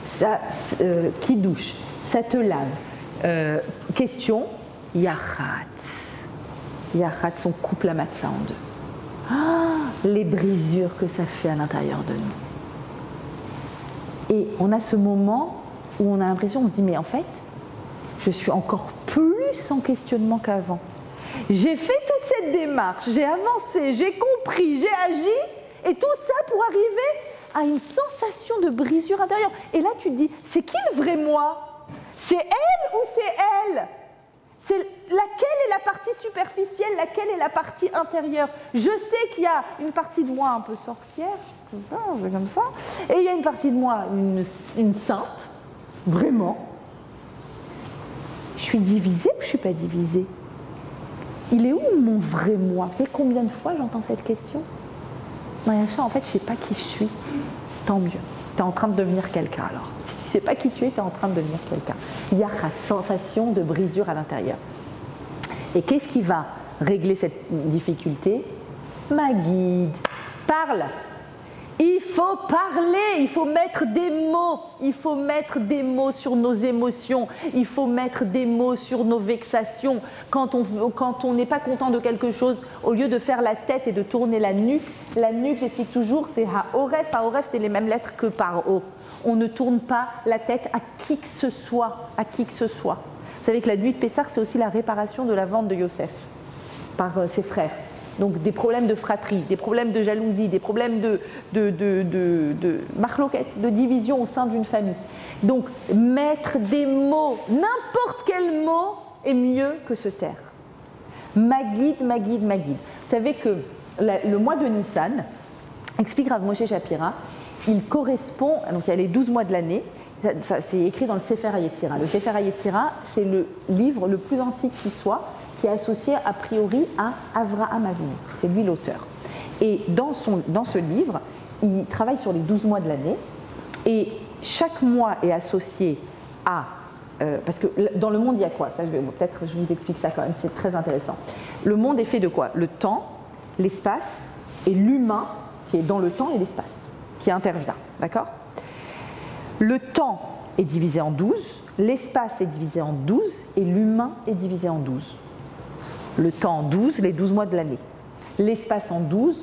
ça, qui douche, ça te lave. Question, Yachat. Yachat, on coupe la matzah en deux. Ah, les brisures que ça fait à l'intérieur de nous. Et on a ce moment où on a l'impression, on se dit, mais en fait, je suis encore plus en questionnement qu'avant. J'ai fait toute cette démarche, j'ai avancé, j'ai compris, j'ai agi, et tout ça pour arriver à une sensation de brisure intérieure. Et là, tu te dis, c'est qui le vrai moi? C'est elle ou c'est elle? C'est laquelle est la partie superficielle, laquelle est la partie intérieure? Je sais qu'il y a une partie de moi un peu sorcière, comme ça, et il y a une partie de moi, une sainte, vraiment. Je suis divisée ou je ne suis pas divisée? Il est où mon vrai moi? Vous savez combien de fois j'entends cette question? Mariacha, en fait, je ne sais pas qui je suis. Tant mieux. Tu es en train de devenir quelqu'un alors. Si tu ne sais pas qui tu es, tu es en train de devenir quelqu'un. Il y a la sensation de brisure à l'intérieur. Et qu'est-ce qui va régler cette difficulté? Ma guide. Parle. Il faut parler, il faut mettre des mots, il faut mettre des mots sur nos émotions, il faut mettre des mots sur nos vexations. Quand on n'est pas content de quelque chose, au lieu de faire la tête et de tourner la nuque, j'explique toujours, c'est ha-oref, ha-oref, c'est les mêmes lettres que par o. On ne tourne pas la tête à qui que ce soit, à qui que ce soit. Vous savez que la nuit de Pessah, c'est aussi la réparation de la vente de Yosef par ses frères. Donc des problèmes de fratrie, des problèmes de jalousie, des problèmes de marloquette, de division au sein d'une famille. Donc mettre des mots, n'importe quel mot est mieux que se taire. Ma guide, ma guide, ma guide. Vous savez que le mois de Nissan, explique Rav Moshe Shapira, il correspond, donc il y a les 12 mois de l'année, c'est écrit dans le Sefer HaYetzira. Le Sefer HaYetzira, c'est le livre le plus antique qui soit, qui est associé a priori à Avraham Avinu. C'est lui l'auteur. Et dans ce livre, il travaille sur les 12 mois de l'année, et chaque mois est associé à... parce que dans le monde, il y a quoi? Ça, peut-être je vous explique ça quand même, c'est très intéressant. Le monde est fait de quoi? Le temps, l'espace et l'humain qui est dans le temps et l'espace, qui intervient. D'accord? Le temps est divisé en 12, l'espace est divisé en 12 et l'humain est divisé en 12. Le temps en 12, les 12 mois de l'année. L'espace en 12,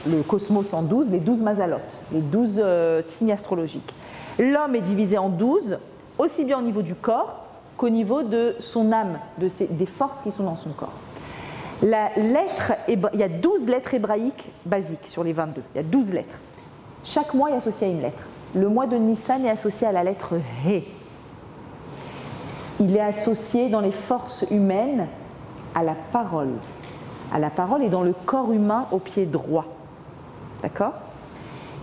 le cosmos en 12, les 12 mazalot, les 12 signes astrologiques. L'homme est divisé en 12, aussi bien au niveau du corps qu'au niveau de son âme, des forces qui sont dans son corps. Il y a 12 lettres hébraïques basiques sur les 22. Il y a 12 lettres. Chaque mois est associé à une lettre. Le mois de Nissan est associé à la lettre He. Il est associé dans les forces humaines à la parole. À la parole et dans le corps humain au pied droit. D'accord?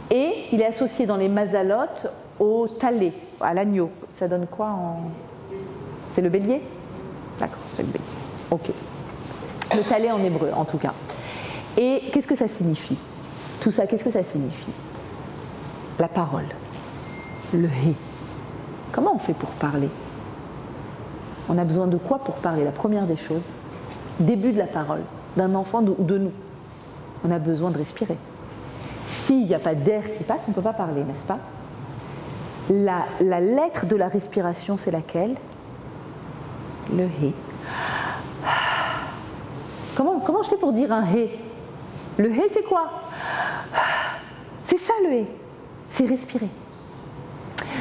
Et il est associé dans les mazalotes au talé, à l'agneau. Ça donne quoi C'est le bélier? D'accord, c'est le bélier. Ok. Le talé en hébreu, en tout cas. Et qu'est-ce que ça signifie? Tout ça, qu'est-ce que ça signifie? La parole. Le hé. Comment on fait pour parler? On a besoin de quoi pour parler? La première des choses, début de la parole, d'un enfant ou de nous. On a besoin de respirer. S'il n'y a pas d'air qui passe, on ne peut pas parler, n'est-ce pas? La lettre de la respiration, c'est laquelle? Le hé. Comment je fais pour dire un hé? Le hé, c'est quoi? C'est ça le hé. C'est respirer.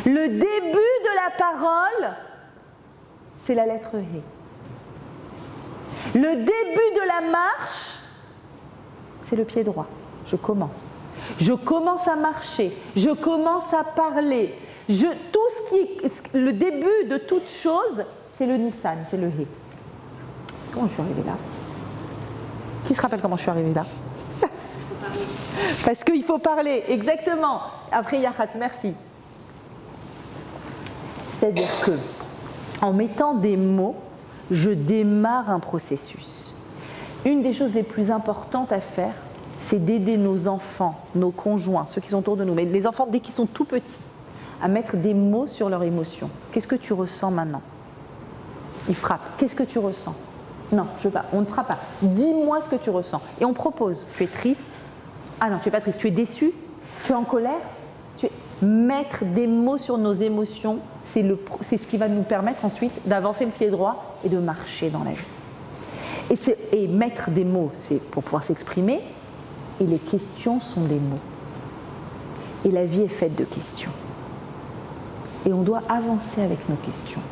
Le début de la parole, c'est la lettre hé. Le début de la marche, c'est le pied droit. Je commence. Je commence à marcher. Je commence à parler. Le début de toute chose, c'est le Nissan, c'est le hé. Comment je suis arrivée là? Qui se rappelle comment je suis arrivée là? Parce qu'il faut parler, exactement. Après Yahatz, merci. C'est-à-dire que, en mettant des mots, je démarre un processus. Une des choses les plus importantes à faire, c'est d'aider nos enfants, nos conjoints, ceux qui sont autour de nous, mais les enfants dès qu'ils sont tout petits, à mettre des mots sur leurs émotions. Qu'est-ce que tu ressens maintenant? Ils frappent. Qu'est-ce que tu ressens? Non, je veux pas. On ne fera pas. Dis-moi ce que tu ressens. Et on propose. Tu es triste? Ah non, tu n'es pas triste. Tu es déçu? Tu es en colère? Mettre des mots sur nos émotions, c'est ce qui va nous permettre ensuite d'avancer le pied droit et de marcher dans la vie. Et mettre des mots, c'est pour pouvoir s'exprimer. Et les questions sont des mots. Et la vie est faite de questions. Et on doit avancer avec nos questions.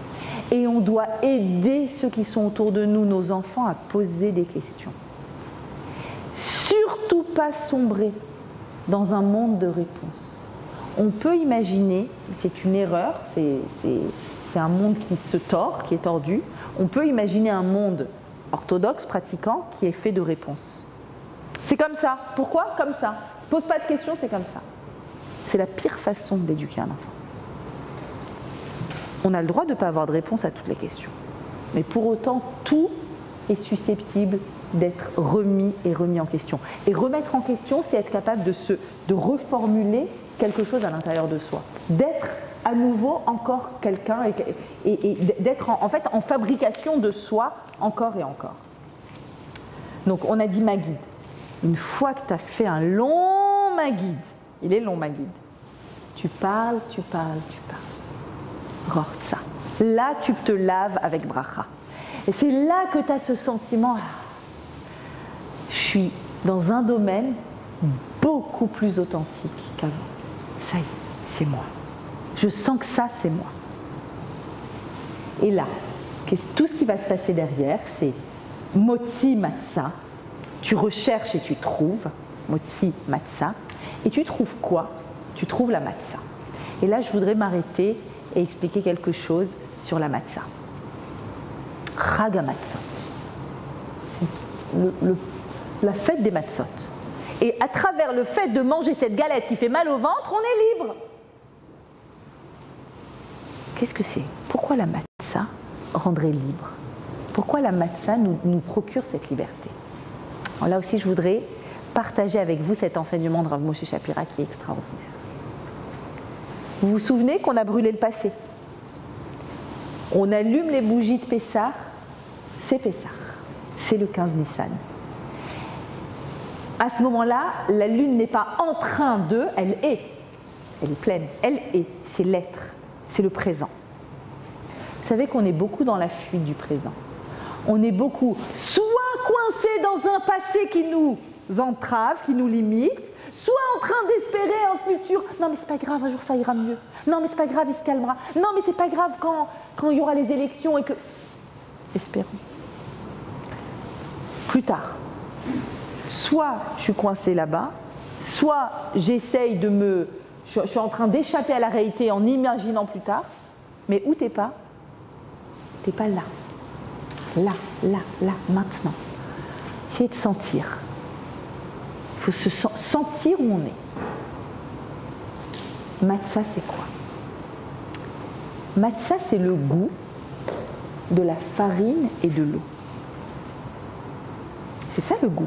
Et on doit aider ceux qui sont autour de nous, nos enfants, à poser des questions. Surtout pas sombrer dans un monde de réponses. On peut imaginer, c'est une erreur, c'est un monde qui se tord, qui est tordu. On peut imaginer un monde orthodoxe, pratiquant, qui est fait de réponses. C'est comme ça. Pourquoi? Comme ça. Pose pas de questions, c'est comme ça. C'est la pire façon d'éduquer un enfant. On a le droit de ne pas avoir de réponse à toutes les questions. Mais pour autant, tout est susceptible d'être remis en question. Et remettre en question, c'est être capable de reformuler quelque chose à l'intérieur de soi. D'être à nouveau encore quelqu'un et d'être en fait en fabrication de soi encore et encore. Donc on a dit Maguide. Une fois que tu as fait un long Maguide, il est long Maguide, tu parles. Rortsa. Là, tu te laves avec bracha. Et c'est là que tu as ce sentiment, je suis dans un domaine beaucoup plus authentique qu'avant. Ça y est, c'est moi. Je sens que ça, c'est moi. Et là, tout ce qui va se passer derrière, c'est Motzi Matzah. Tu recherches et tu trouves. Motzi Matzah. Et tu trouves quoi? Tu trouves la Matzah. Et là, je voudrais m'arrêter et expliquer quelque chose sur la matzah. Chag HaMatzot. La fête des matzot. Et à travers le fait de manger cette galette qui fait mal au ventre, on est libre. Qu'est-ce que c'est? Pourquoi la matzah rendrait libre? Pourquoi la matzah nous procure cette liberté? Alors là aussi, je voudrais partager avec vous cet enseignement de Rav Moshe Shapira qui est extraordinaire. Vous vous souvenez qu'on a brûlé le passé? On allume les bougies de Pessah, c'est Pessah, c'est le 15 Nissan. À ce moment-là, la lune n'est pas en train de, elle est pleine, elle est, c'est l'être, c'est le présent. Vous savez qu'on est beaucoup dans la fuite du présent. On est beaucoup soit coincés dans un passé qui nous entrave, qui nous limite, soit en train d'espérer un futur. Non mais c'est pas grave, un jour ça ira mieux. Non mais c'est pas grave, il se calmera. Non mais c'est pas grave quand il y aura les élections et que... Espérons. Plus tard. Soit je suis coincée là-bas, soit j'essaye je suis en train d'échapper à la réalité en imaginant plus tard, mais où t'es pas? T'es pas là. Là, maintenant. Essayez de sentir. Il faut se sentir où on est. Matzah, c'est quoi? Matzah, c'est le goût de la farine et de l'eau. C'est ça le goût.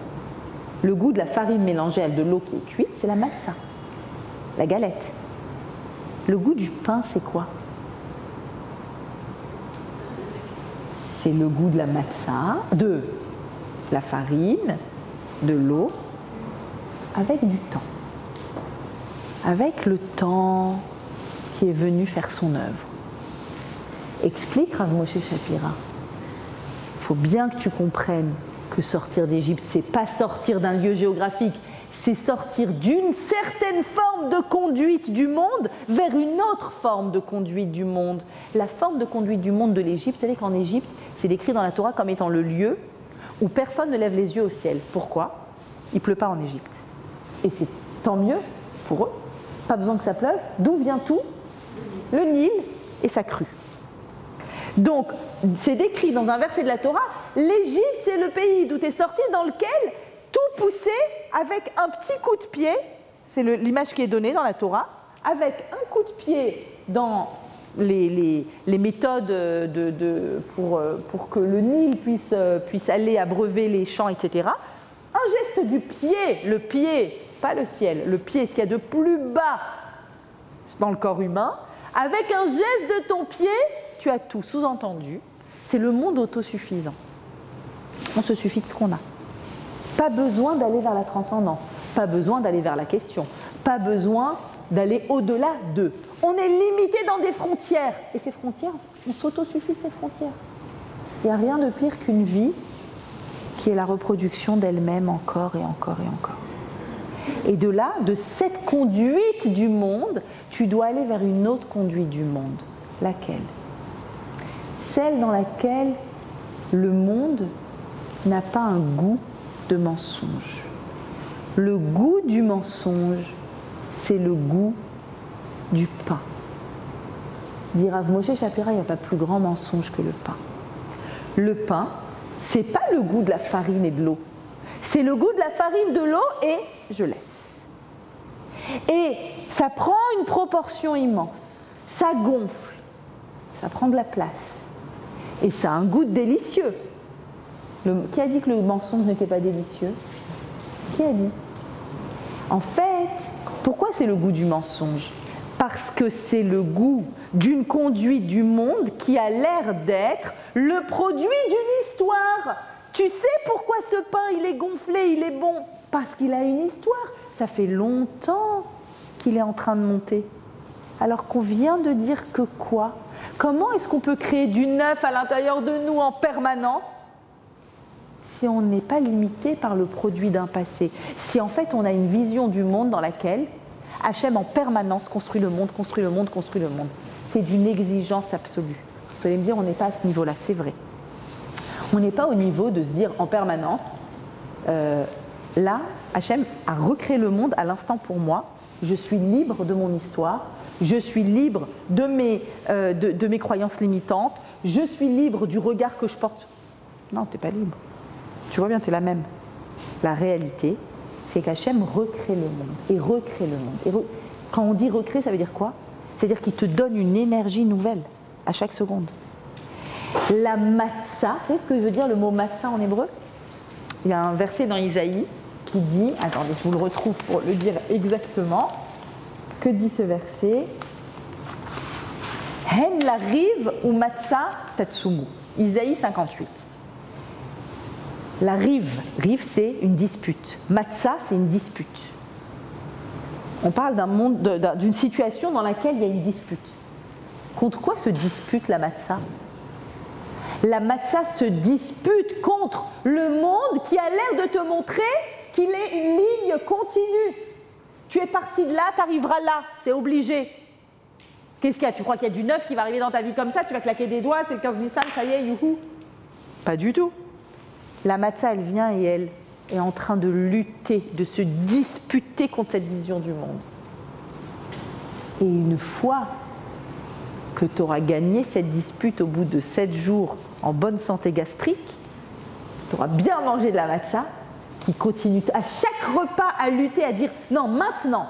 Le goût de la farine mélangée à de l'eau qui est cuite, c'est la matzah, la galette. Le goût du pain, c'est quoi? C'est le goût de la matzah, la farine, de l'eau, avec du temps. Avec le temps qui est venu faire son œuvre. Explique Rav Moshe Shapira. Il faut bien que tu comprennes que sortir d'Égypte, c'est pas sortir d'un lieu géographique, c'est sortir d'une certaine forme de conduite du monde vers une autre forme de conduite du monde. La forme de conduite du monde de l'Égypte, c'est-à-dire qu'en Égypte, c'est décrit dans la Torah comme étant le lieu où personne ne lève les yeux au ciel. Pourquoi ? Il ne pleut pas en Égypte. Et c'est tant mieux pour eux. Pas besoin que ça pleuve. D'où vient tout ? Le Nil et sa crue. Donc, c'est décrit dans un verset de la Torah, l'Égypte, c'est le pays d'où tu es sorti, dans lequel tout poussait avec un petit coup de pied, c'est l'image qui est donnée dans la Torah, avec un coup de pied dans les méthodes pour que le Nil puisse aller abreuver les champs, etc. Un geste du pied, le pied, pas le ciel, le pied, ce qu'il y a de plus bas dans le corps humain, avec un geste de ton pied, tu as tout sous-entendu, c'est le monde autosuffisant. On se suffit de ce qu'on a. Pas besoin d'aller vers la transcendance, pas besoin d'aller vers la question, pas besoin d'aller au-delà d'eux. On est limité dans des frontières. Et ces frontières, on s'autosuffit de ces frontières. Il n'y a rien de pire qu'une vie qui est la reproduction d'elle-même encore et encore et encore. Et de là, de cette conduite du monde, tu dois aller vers une autre conduite du monde. Laquelle ? Celle dans laquelle le monde n'a pas un goût de mensonge. Le goût du mensonge, c'est le goût du pain. Dit Rav Moshe Shapira, il n'y a pas plus grand mensonge que le pain. Le pain, c'est pas le goût de la farine et de l'eau. C'est le goût de la farine, de l'eau et je laisse. Et ça prend une proportion immense. Ça gonfle. Ça prend de la place. Et ça a un goût délicieux. Qui a dit que le mensonge n'était pas délicieux ? Qui a dit ? En fait, pourquoi c'est le goût du mensonge ? Parce que c'est le goût d'une conduite du monde qui a l'air d'être le produit d'une histoire. Tu sais pourquoi ce pain, il est gonflé, il est bon ? Parce qu'il a une histoire. Ça fait longtemps qu'il est en train de monter. Alors qu'on vient de dire que quoi ? Comment est-ce qu'on peut créer du neuf à l'intérieur de nous en permanence si on n'est pas limité par le produit d'un passé ? Si en fait on a une vision du monde dans laquelle Hachem en permanence construit le monde, construit le monde, construit le monde. C'est d'une exigence absolue. Vous allez me dire, on n'est pas à ce niveau-là, c'est vrai. On n'est pas au niveau de se dire en permanence, là, Hachem a recréé le monde à l'instant pour moi, je suis libre de mon histoire, je suis libre de mes croyances limitantes, je suis libre du regard que je porte. Non, tu n'es pas libre. Tu vois bien, tu es la même. La réalité, c'est qu'Hachem recrée le monde et recrée le monde. Quand on dit recrée, ça veut dire quoi ? C'est-à-dire qu'il te donne une énergie nouvelle à chaque seconde. La matzah, tu sais ce que veut dire le mot matzah en hébreu ? Il y a un verset dans Isaïe qui dit, attendez, je vous le retrouve pour le dire exactement. Que dit ce verset ? Hen la rive ou matzah tatsumu. Isaïe 58. La rive c'est une dispute. Matzah, c'est une dispute. On parle d'un monde, d'une situation dans laquelle il y a une dispute. Contre quoi se dispute la matzah ? La matzah se dispute contre le monde qui a l'air de te montrer qu'il est une ligne continue. Tu es parti de là, tu arriveras là, c'est obligé. Qu'est-ce qu'il y a ? Tu crois qu'il y a du neuf qui va arriver dans ta vie comme ça ? Tu vas claquer des doigts, c'est le 15 Nissan, ça y est, youhou. Pas du tout. La matzah, elle vient et elle est en train de lutter, de se disputer contre cette vision du monde. Et une fois que tu auras gagné cette dispute au bout de 7 jours en bonne santé gastrique, tu auras bien mangé de la matzah, qui continue à chaque repas à lutter, à dire non, maintenant.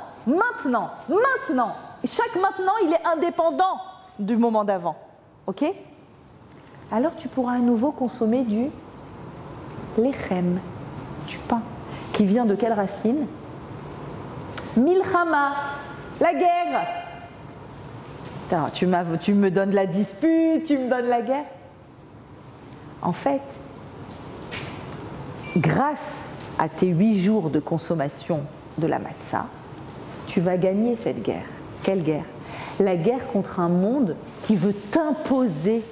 Et chaque maintenant, il est indépendant du moment d'avant. Ok ? Alors tu pourras à nouveau consommer du lechem, du pain, qui vient de quelle racine ? Milchama, la guerre. Alors, tu me donnes la dispute, tu me donnes la guerre. En fait, grâce à tes 8 jours de consommation de la matzah, tu vas gagner cette guerre. Quelle guerre? La guerre contre un monde qui veut t'imposer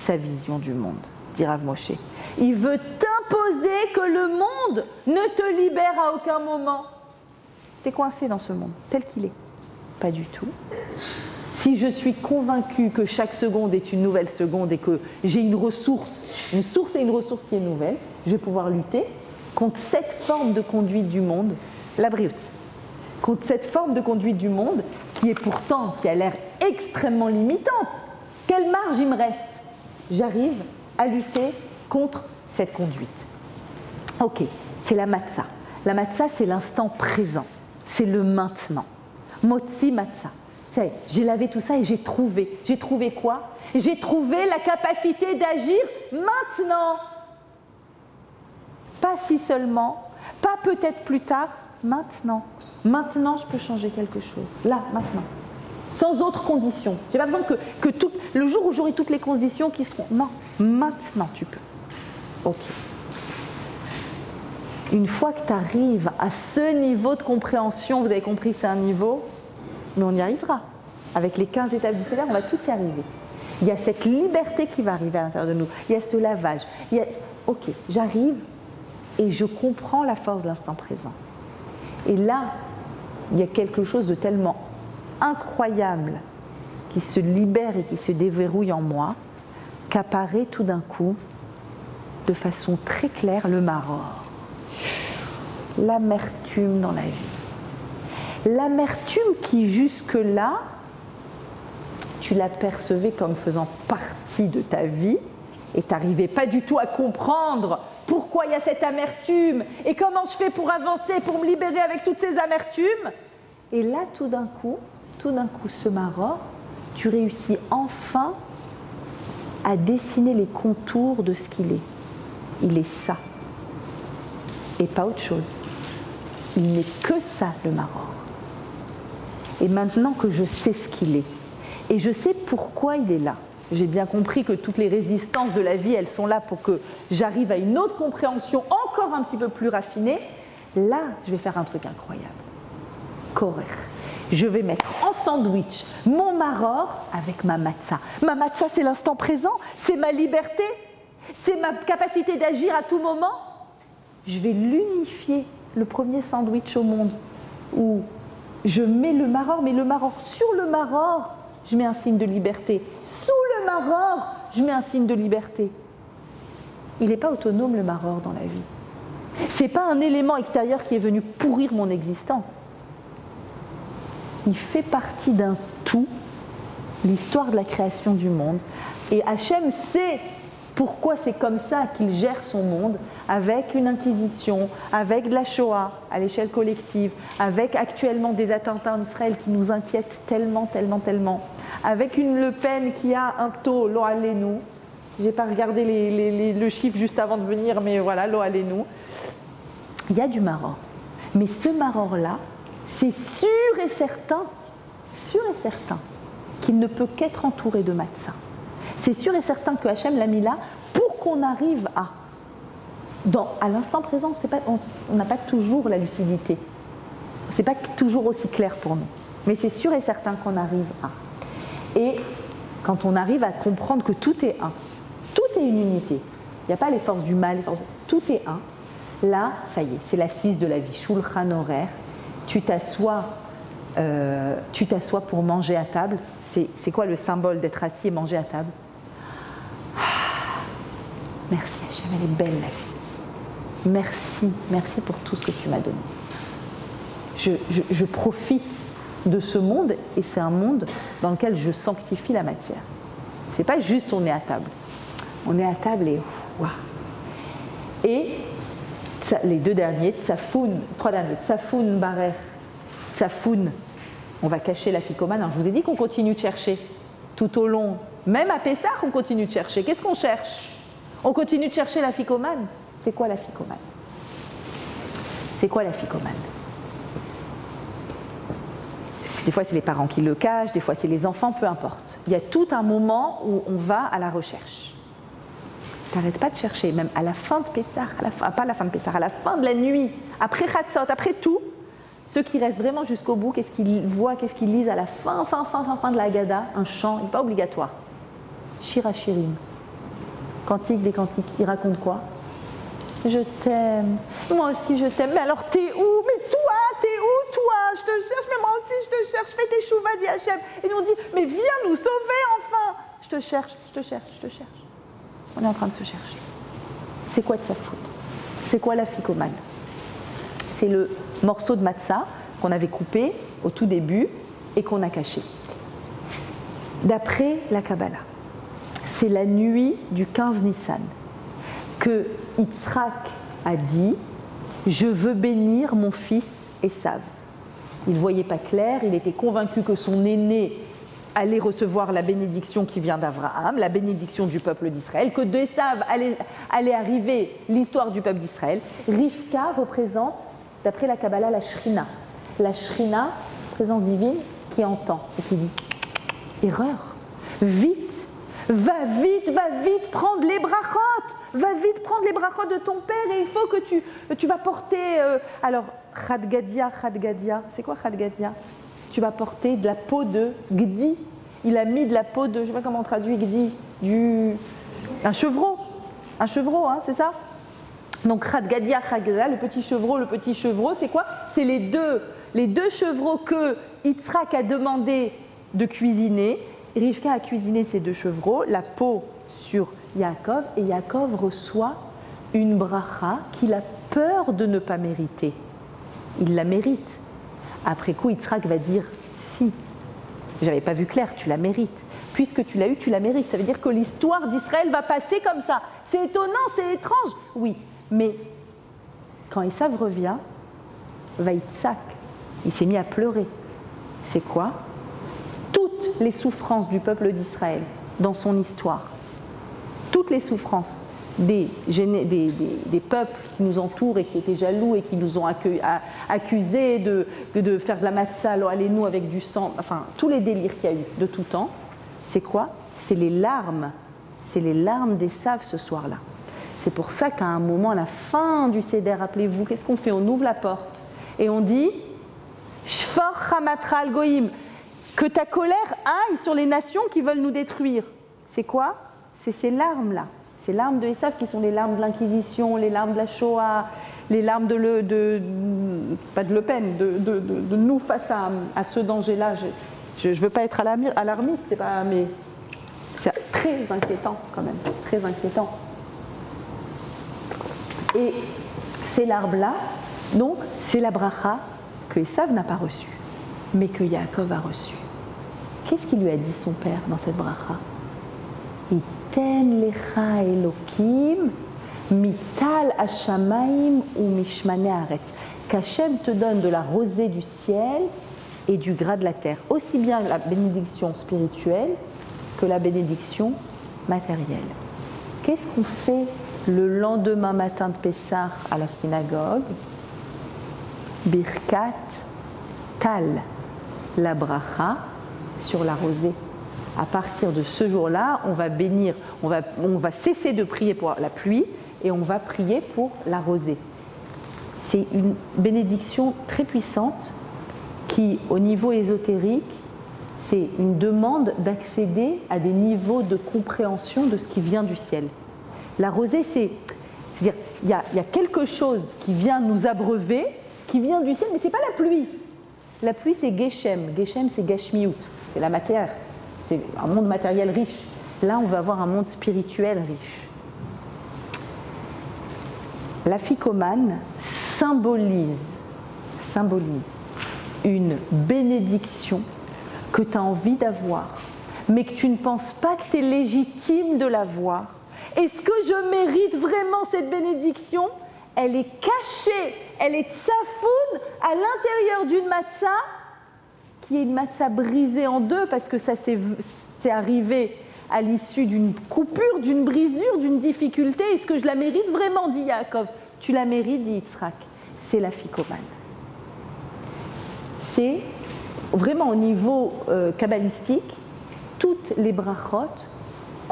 sa vision du monde, dit Rav Moshe. Il veut t'imposer que le monde ne te libère à aucun moment. Tu es coincé dans ce monde, tel qu'il est. Pas du tout. Si je suis convaincue que chaque seconde est une nouvelle seconde et que j'ai une source et une ressource qui est nouvelle, je vais pouvoir lutter contre cette forme de conduite du monde, la brioche. Contre cette forme de conduite du monde qui est pourtant, qui a l'air extrêmement limitante. Quelle marge il me reste? J'arrive à lutter contre cette conduite. Ok, c'est la matzah. La matzah, c'est l'instant présent. C'est le maintenant. Motzi matzah. J'ai lavé tout ça et j'ai trouvé. J'ai trouvé quoi? J'ai trouvé la capacité d'agir maintenant. Pas si seulement, pas peut-être plus tard, maintenant. Maintenant, je peux changer quelque chose. Là, maintenant. Sans autre condition. Je n'ai pas besoin que le jour où j'aurai toutes les conditions qui seront... Non, maintenant tu peux. Ok. Une fois que tu arrives à ce niveau de compréhension, vous avez compris, c'est un niveau, mais on y arrivera. Avec les 15 étapes du Seder, on va tout y arriver. Il y a cette liberté qui va arriver à l'intérieur de nous. Il y a ce lavage. Ok, j'arrive et je comprends la force de l'instant présent. Et là, il y a quelque chose de tellement incroyable qui se libère et qui se déverrouille en moi qu'apparaît tout d'un coup, de façon très claire, le maror. L'amertume dans la vie. L'amertume qui jusque-là, tu la percevais comme faisant partie de ta vie et tu n'arrivais pas du tout à comprendre pourquoi il y a cette amertume et comment je fais pour avancer, pour me libérer avec toutes ces amertumes. Et là, tout d'un coup, ce maror, tu réussis enfin à dessiner les contours de ce qu'il est. Il est ça. Et pas autre chose. Il n'est que ça, le maror. Et maintenant que je sais ce qu'il est, et je sais pourquoi il est là, j'ai bien compris que toutes les résistances de la vie, elles sont là pour que j'arrive à une autre compréhension encore un petit peu plus raffinée, là, je vais faire un truc incroyable. Korer. Je vais mettre en sandwich mon maror avec ma matzah. Ma matzah, c'est l'instant présent, c'est ma liberté, c'est ma capacité d'agir à tout moment. Je vais l'unifier, le premier sandwich au monde, où je mets le maror, mais le maror sur le maror, je mets un signe de liberté. Sous le maror, je mets un signe de liberté. Il n'est pas autonome, le maror, dans la vie. Ce n'est pas un élément extérieur qui est venu pourrir mon existence. Il fait partie d'un tout, l'histoire de la création du monde. Et Hachem sait pourquoi c'est comme ça qu'il gère son monde, avec une inquisition, avec de la Shoah à l'échelle collective, avec actuellement des attentats en Israël qui nous inquiètent tellement, avec une Le Pen qui a un taux, lo alenu. Je n'ai pas regardé le chiffre juste avant de venir, mais voilà, lo alenu. Il y a du maror. Mais ce maror-là, c'est sûr et certain qu'il ne peut qu'être entouré de matzah. C'est sûr et certain que Hachem l'a mis là pour qu'on arrive à l'instant présent, on n'a pas toujours la lucidité. C'est pas toujours aussi clair pour nous. Mais c'est sûr et certain qu'on arrive à. Et quand on arrive à comprendre que tout est un, tout est une unité. Il n'y a pas les forces du mal, tout est un. Là, ça y est, c'est l'assise de la vie. Shulchan horaire. Tu t'assois pour manger à table. C'est quoi le symbole d'être assis et manger à table? Merci Hachem, elle est belle la vie. Merci pour tout ce que tu m'as donné. Je profite de ce monde et c'est un monde dans lequel je sanctifie la matière. C'est pas juste on est à table. On est à table et waouh. Et les deux derniers, trois derniers, Tsafoun, Barer, Tsafoun, on va cacher la ficomane. Alors, je vous ai dit qu'on continue de chercher tout au long, même à Pessah, on continue de chercher. Qu'est-ce qu'on cherche? On continue de chercher la ficomane. C'est quoi la ficomane? C'est quoi la ficomane? Des fois, c'est les parents qui le cachent, des fois, c'est les enfants, peu importe. Il y a tout un moment où on va à la recherche. t'arrêtes pas de chercher, même à la fin de Pessah, pas à la fin de Pessah, à la fin de la nuit, après Chatzot, après tout, ceux qui restent vraiment jusqu'au bout, qu'est-ce qu'ils voient, qu'est-ce qu'ils lisent à la fin de la Haggadah, un chant, il n'est pas obligatoire. Shir HaShirim, Cantique des Cantiques, il raconte quoi? Je t'aime, moi aussi je t'aime, mais alors t'es où? Mais toi, t'es où toi? Je te cherche, mais moi aussi je te cherche, fais tes chouvas, dit Hachem. Et nous on dit, mais viens nous sauver enfin. Je te cherche, je te cherche, je te cherche. On est en train de se chercher. C'est quoi de sa faute? C'est quoi la ficomane? C'est le morceau de matzah qu'on avait coupé au tout début et qu'on a caché. D'après la Kabbalah, c'est la nuit du 15 Nissan que Yitzhak a dit « Je veux bénir mon fils Esav ». Il ne voyait pas clair, il était convaincu que son aîné allait recevoir la bénédiction qui vient d'Abraham, la bénédiction du peuple d'Israël, que d'Esav allait arriver l'histoire du peuple d'Israël. Rivka représente, d'après la Kabbalah, la Shrina. La Shrina, présence divine, qui entend et qui dit « Erreur, vite, va vite prendre les brachot, va vite prendre les brachot de ton père et il faut que tu vas porter... alors, Chadgadia, c'est quoi Chadgadia? Tu vas porter de la peau de Gdi. Il a mis de la peau de, je ne sais pas comment on traduit Gdi, un chevreau, hein, c'est ça? Donc Chadgadia, le petit chevreau, c'est quoi? C'est les deux chevreaux que Yitzhak a demandé de cuisiner. Rivka a cuisiné ces deux chevreaux, la peau sur Yaakov, et Yaakov reçoit une bracha qu'il a peur de ne pas mériter. Il la mérite. Après coup, Yitzhak va dire « Si, j'avais pas vu clair, tu la mérites. Puisque tu l'as eu, tu la mérites. » Ça veut dire que l'histoire d'Israël va passer comme ça. C'est étonnant, c'est étrange. Oui, mais quand Esav revient, va Yitzhak. Il s'est mis à pleurer. C'est quoi? Toutes les souffrances du peuple d'Israël dans son histoire, toutes les souffrances des peuples qui nous entourent et qui étaient jaloux et qui nous ont accusés de faire de la matzah, allez-nous avec du sang, enfin tous les délires qu'il y a eu de tout temps, c'est quoi? C'est les larmes d'Esav ce soir-là. C'est pour ça qu'à un moment, à la fin du Seder, rappelez-vous, qu'est-ce qu'on fait? On ouvre la porte et on dit Shfor Hamatra al Goïm, que ta colère aille sur les nations qui veulent nous détruire. C'est quoi? C'est ces larmes-là. Ces larmes de Esav qui sont les larmes de l'Inquisition, les larmes de la Shoah, les larmes pas de Le Pen, de nous face à ce danger-là. Je ne veux pas être alarmiste, mais c'est très inquiétant quand même, très inquiétant. Et ces larmes-là, donc, c'est la bracha que Esav n'a pas reçue, mais que Yaakov a reçue. Qu'est-ce qu'il lui a dit son père dans cette bracha? Iten lecha Elokim mital hashamayim ou mishmane haaretz. Qu'Hachem te donne de la rosée du ciel et du gras de la terre. Aussi bien la bénédiction spirituelle que la bénédiction matérielle. Qu'est-ce qu'on fait le lendemain matin de Pessah à la synagogue? Birkat Tal, la bracha sur la rosée. À partir de ce jour-là, on va bénir, on va cesser de prier pour la pluie et on va prier pour la rosée. C'est une bénédiction très puissante qui, au niveau ésotérique, c'est une demande d'accéder à des niveaux de compréhension de ce qui vient du ciel. La rosée, c'est-à-dire il y a quelque chose qui vient nous abreuver, qui vient du ciel, mais ce n'est pas la pluie. La pluie, c'est Geshem. Geshem, c'est Gashmiut, c'est la matière. C'est un monde matériel riche. Là, on va avoir un monde spirituel riche. La ficomane symbolise une bénédiction que tu as envie d'avoir, mais que tu ne penses pas que tu es légitime de l'avoir. Est-ce que je mérite vraiment cette bénédiction? Elle est cachée, elle est tsafoun à l'intérieur d'une matzah, qui est une matzah brisée en deux, parce que ça c'est arrivé à l'issue d'une coupure, d'une brisure, d'une difficulté. Est-ce que je la mérite vraiment, dit Yaakov? Tu la mérites, dit Yitzhak. C'est la ficomane. C'est vraiment au niveau kabbalistique, toutes les brachot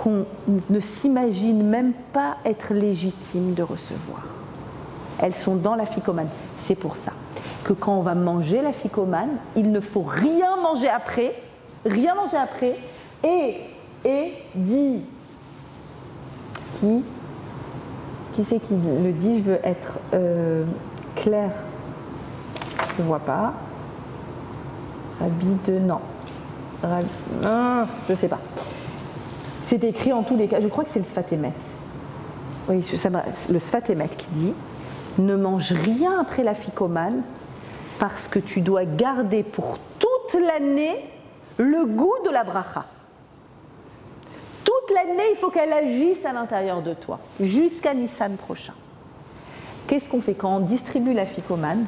qu'on ne s'imagine même pas être légitime de recevoir. Elles sont dans la ficomane. C'est pour ça que quand on va manger la ficomane, il ne faut rien manger après, et dit qui c'est qui le dit? Je veux être clair. Je ne vois pas. Rabbi de non. Je ne sais pas. C'est écrit en tous les cas. Je crois que c'est le Sfat Emet. Oui, le Sfat Emet qui dit ne mange rien après la ficomane parce que tu dois garder pour toute l'année le goût de la bracha. Toute l'année, il faut qu'elle agisse à l'intérieur de toi, jusqu'à Nissan prochain. Qu'est-ce qu'on fait quand on distribue la ficomane?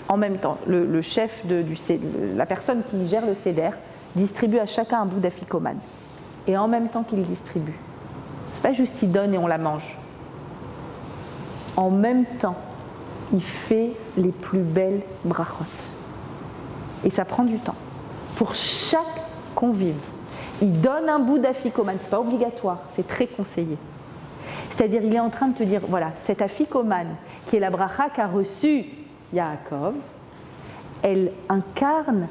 En même temps, le chef, la personne qui gère le seder, distribue à chacun un bout d'aficomane. Et en même temps qu'il distribue. C'est pas juste il donne et on la mange. En même temps, il fait les plus belles brachot. Et ça prend du temps. Pour chaque convive, il donne un bout d'aficomane. C'est pas obligatoire, c'est très conseillé. C'est-à-dire, il est en train de te dire, voilà, cette aficomane, qui est la bracha qu'a reçue Yaakov, elle incarne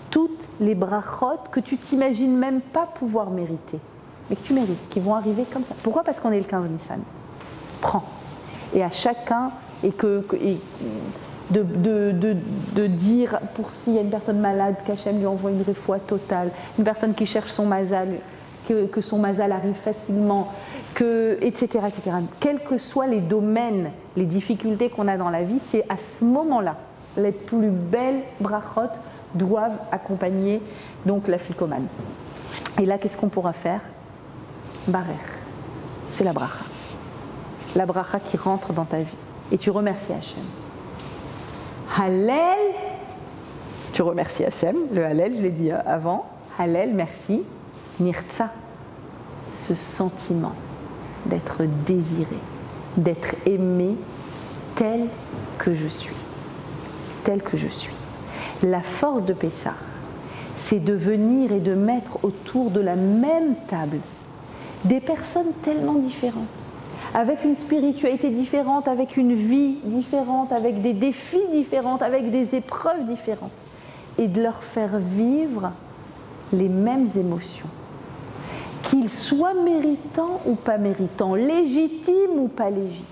toutes les brachot que tu t'imagines même pas pouvoir mériter, mais que tu mérites, qui vont arriver comme ça. Pourquoi? Parce qu'on est le 15 Nissan. Prends. Et à chacun, de dire, pour s'il y a une personne malade, qu'Hachem lui envoie une réfoua totale, une personne qui cherche son mazal, que son mazal arrive facilement, etc., etc. Quels que soient les domaines, les difficultés qu'on a dans la vie, c'est à ce moment-là, les plus belles brachot doivent accompagner donc la ficomane. Et là, qu'est-ce qu'on pourra faire? Barer. C'est la bracha. La bracha qui rentre dans ta vie. Et tu remercies Hachem. Hallel, tu remercies Hachem. Le Hallel, je l'ai dit avant. Hallel, merci. Nirtza, ce sentiment d'être désiré, d'être aimé tel que je suis. Tel que je suis. La force de Pessah, c'est de venir et de mettre autour de la même table des personnes tellement différentes, avec une spiritualité différente, avec une vie différente, avec des défis différents, avec des épreuves différentes, et de leur faire vivre les mêmes émotions. Qu'ils soient méritants ou pas méritants, légitimes ou pas légitimes.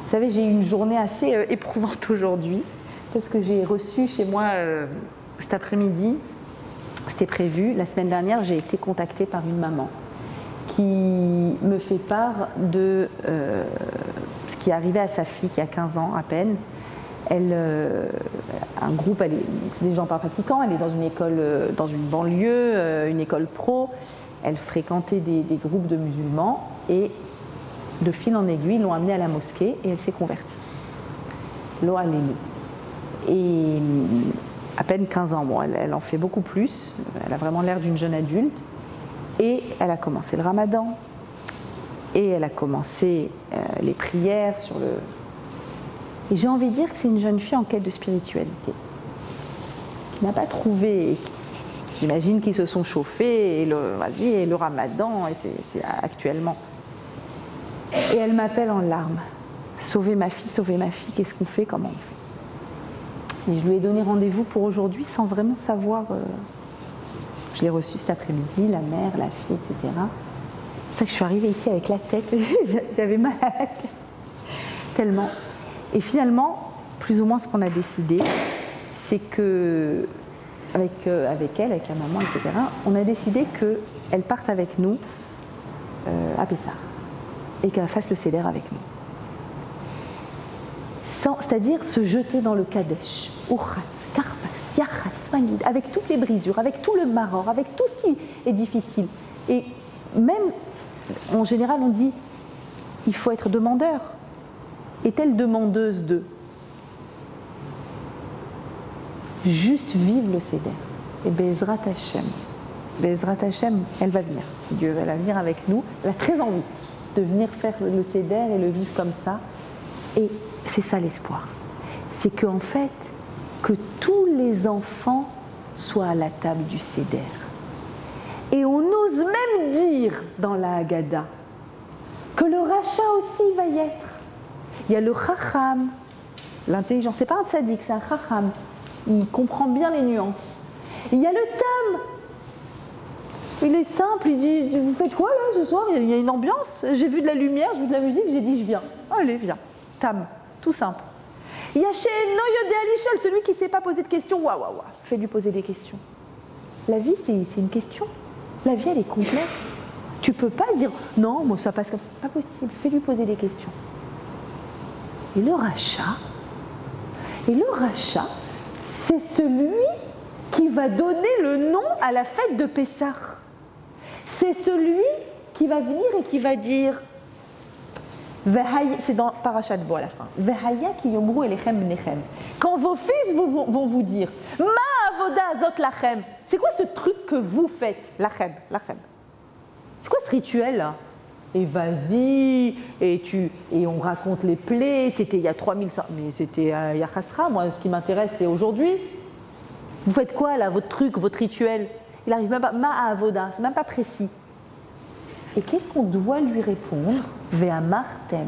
Vous savez, j'ai eu une journée assez éprouvante aujourd'hui, parce que j'ai reçu chez moi cet après-midi, c'était prévu, la semaine dernière, j'ai été contactée par une maman qui me fait part de ce qui est arrivé à sa fille qui a 15 ans à peine. Elle, un groupe, c'est des gens pas pratiquants, elle est dans une école, dans une banlieue, une école pro, elle fréquentait des groupes de musulmans et de fil en aiguille, ils l'ont amenée à la mosquée et elle s'est convertie. Lo Alelu. Et à peine 15 ans, bon, elle en fait beaucoup plus, elle a vraiment l'air d'une jeune adulte. Et elle a commencé le ramadan, et elle a commencé les prières sur le... Et j'ai envie de dire que c'est une jeune fille en quête de spiritualité, qui n'a pas trouvé, j'imagine qu'ils se sont chauffés, et le ramadan, et c'est actuellement. Et elle m'appelle en larmes, sauvez ma fille, qu'est-ce qu'on fait, comment on fait? Et je lui ai donné rendez-vous pour aujourd'hui sans vraiment savoir... Je l'ai reçue cet après-midi, la mère, la fille, etc. C'est pour ça que je suis arrivée ici avec la tête, j'avais mal à la tête, tellement. Et finalement, plus ou moins ce qu'on a décidé, c'est que, avec elle, avec la maman, etc., on a décidé qu'elle parte avec nous à Pessah et qu'elle fasse le seder avec nous. C'est-à-dire se jeter dans le Kadesh, Uchatz, Karpas, Yachatz, Magid, avec toutes les brisures, avec tout le maror, avec tout ce qui est difficile. Et même, en général, on dit, il faut être demandeur. Est-elle demandeuse de juste vivre le seder? Et Bezrat Hashem, elle va venir. Si Dieu va venir avec nous, elle a très envie de venir faire le seder et le vivre comme ça. Et c'est ça l'espoir. C'est qu'en fait, que tous les enfants soient à la table du seder. Et on ose même dire dans la Haggadah que le rachat aussi va y être. Il y a le chacham, l'intelligence, c'est pas un tzaddik, c'est un chacham. Il comprend bien les nuances. Il y a le tam. Il est simple, il dit, vous faites quoi là ce soir? Il y a une ambiance, j'ai vu de la lumière, j'ai vu de la musique, j'ai dit je viens. Allez, viens. Tam, tout simple. Il y a chez Noyode Alishol, celui qui ne sait pas poser de questions, waouh, fais-lui poser des questions. La vie, c'est une question. La vie, elle est complexe. Tu ne peux pas dire, non, moi ça passe comme ça. Pas possible, fais-lui poser des questions. Et le rachat, c'est celui qui va donner le nom à la fête de Pessah. C'est celui qui va venir et qui va dire, c'est dans Parashat Bo à la fin, quand vos fils vont vous dire, Ma avoda azot lachem, c'est quoi ce truc que vous faites, lachem. C'est quoi ce rituel là? Et vas-y, et on raconte les plaies, c'était il y a 3500, mais c'était à Yachasra, moi ce qui m'intéresse c'est aujourd'hui. Vous faites quoi là, votre truc, votre rituel? Il n'arrive même pas, ma avoda, c'est même pas précis. Et qu'est-ce qu'on doit lui répondre? Ve'amartem.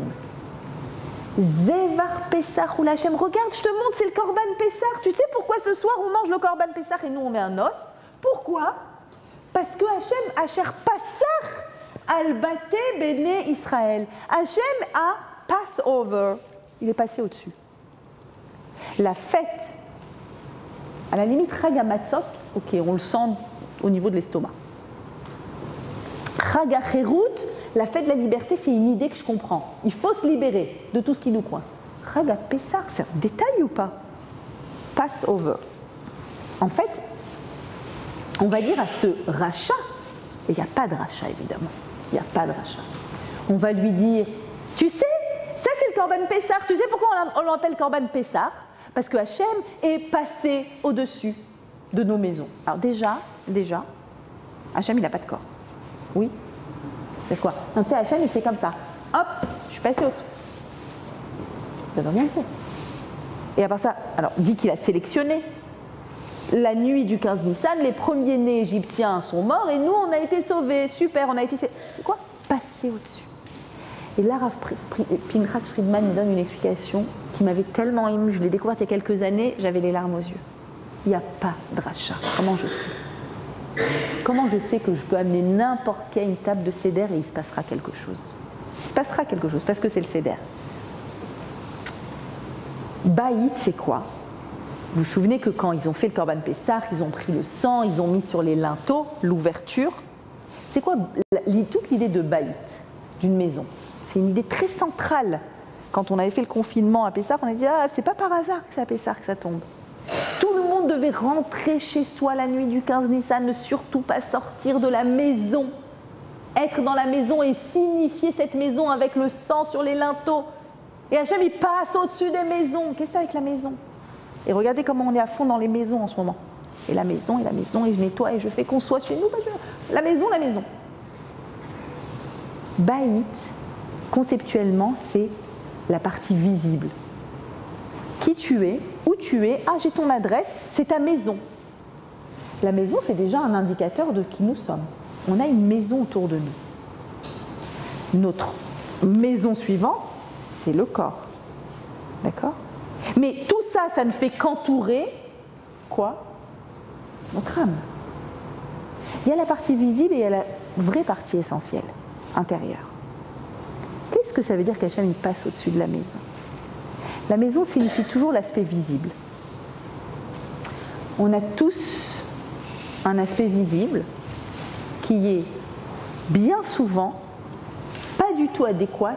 Zevar Pessah ou Lachem. Regarde, je te montre, c'est le Korban Pessah. Tu sais pourquoi ce soir on mange le Korban Pessah et nous on met un os? Pourquoi? Parce que Hachem Asher Passach al-Bate Bene Israël. Hachem a Passover. Il est passé au-dessus. La fête, à la limite, Chag HaMatzot, ok, on le sent au niveau de l'estomac. Chag HaCherut, la fête de la liberté, c'est une idée que je comprends. Il faut se libérer de tout ce qui nous coince. Chag HaPessah, c'est un détail ou pas? Passover. En fait, on va dire à ce rachat, et il n'y a pas de rachat évidemment, il n'y a pas de rachat. On va lui dire, tu sais, ça c'est le Korban Pessah, tu sais pourquoi on l'appelle Korban Pessah? Parce que Hachem est passé au-dessus de nos maisons. Alors déjà, Hachem il n'a pas de corps. Oui. C'est quoi? Donc tu sais, Hachem il fait comme ça. Hop, je suis passé au-dessus. Ça doit bien le faire. Et à part ça, alors dit qu'il a sélectionné. La nuit du 15 Nissan, les premiers-nés égyptiens sont morts et nous on a été sauvés. Super, on a été... C'est quoi? Passer au-dessus. Et là, Pinchas Friedman me donne une explication qui m'avait tellement émue. Je l'ai découverte il y a quelques années, j'avais les larmes aux yeux. Il n'y a pas de rachat. Comment je sais? Comment je sais que je peux amener n'importe qui à une table de Seder et il se passera quelque chose? Il se passera quelque chose parce que c'est le Seder. Baït, c'est quoi? Vous vous souvenez que quand ils ont fait le Korban Pessah, ils ont pris le sang, ils ont mis sur les linteaux, l'ouverture. C'est quoi toute l'idée de Baït, d'une maison? C'est une idée très centrale. Quand on avait fait le confinement à Pessah, on a dit « Ah, c'est pas par hasard que c'est à Pessah que ça tombe ». Tout le monde devait rentrer chez soi la nuit du 15 Nissan, ne surtout pas sortir de la maison. Être dans la maison et signifier cette maison avec le sang sur les linteaux. Et Hachem, il passe au-dessus des maisons. Qu'est-ce que c'est avec la maison? Et regardez comment on est à fond dans les maisons en ce moment. Et la maison, et je nettoie, et je fais qu'on soit chez nous. La maison. Baït, conceptuellement, c'est la partie visible. Qui tu es, où tu es, ah j'ai ton adresse, c'est ta maison. La maison, c'est déjà un indicateur de qui nous sommes. On a une maison autour de nous. Notre maison suivante, c'est le corps. D'accord? Mais tout ça, ça ne fait qu'entourer, quoi? Notre âme. Il y a la partie visible et il y a la vraie partie essentielle, intérieure. Qu'est-ce que ça veut dire qu'Hachem il passe au-dessus de la maison? La maison signifie toujours l'aspect visible. On a tous un aspect visible qui est bien souvent pas du tout adéquat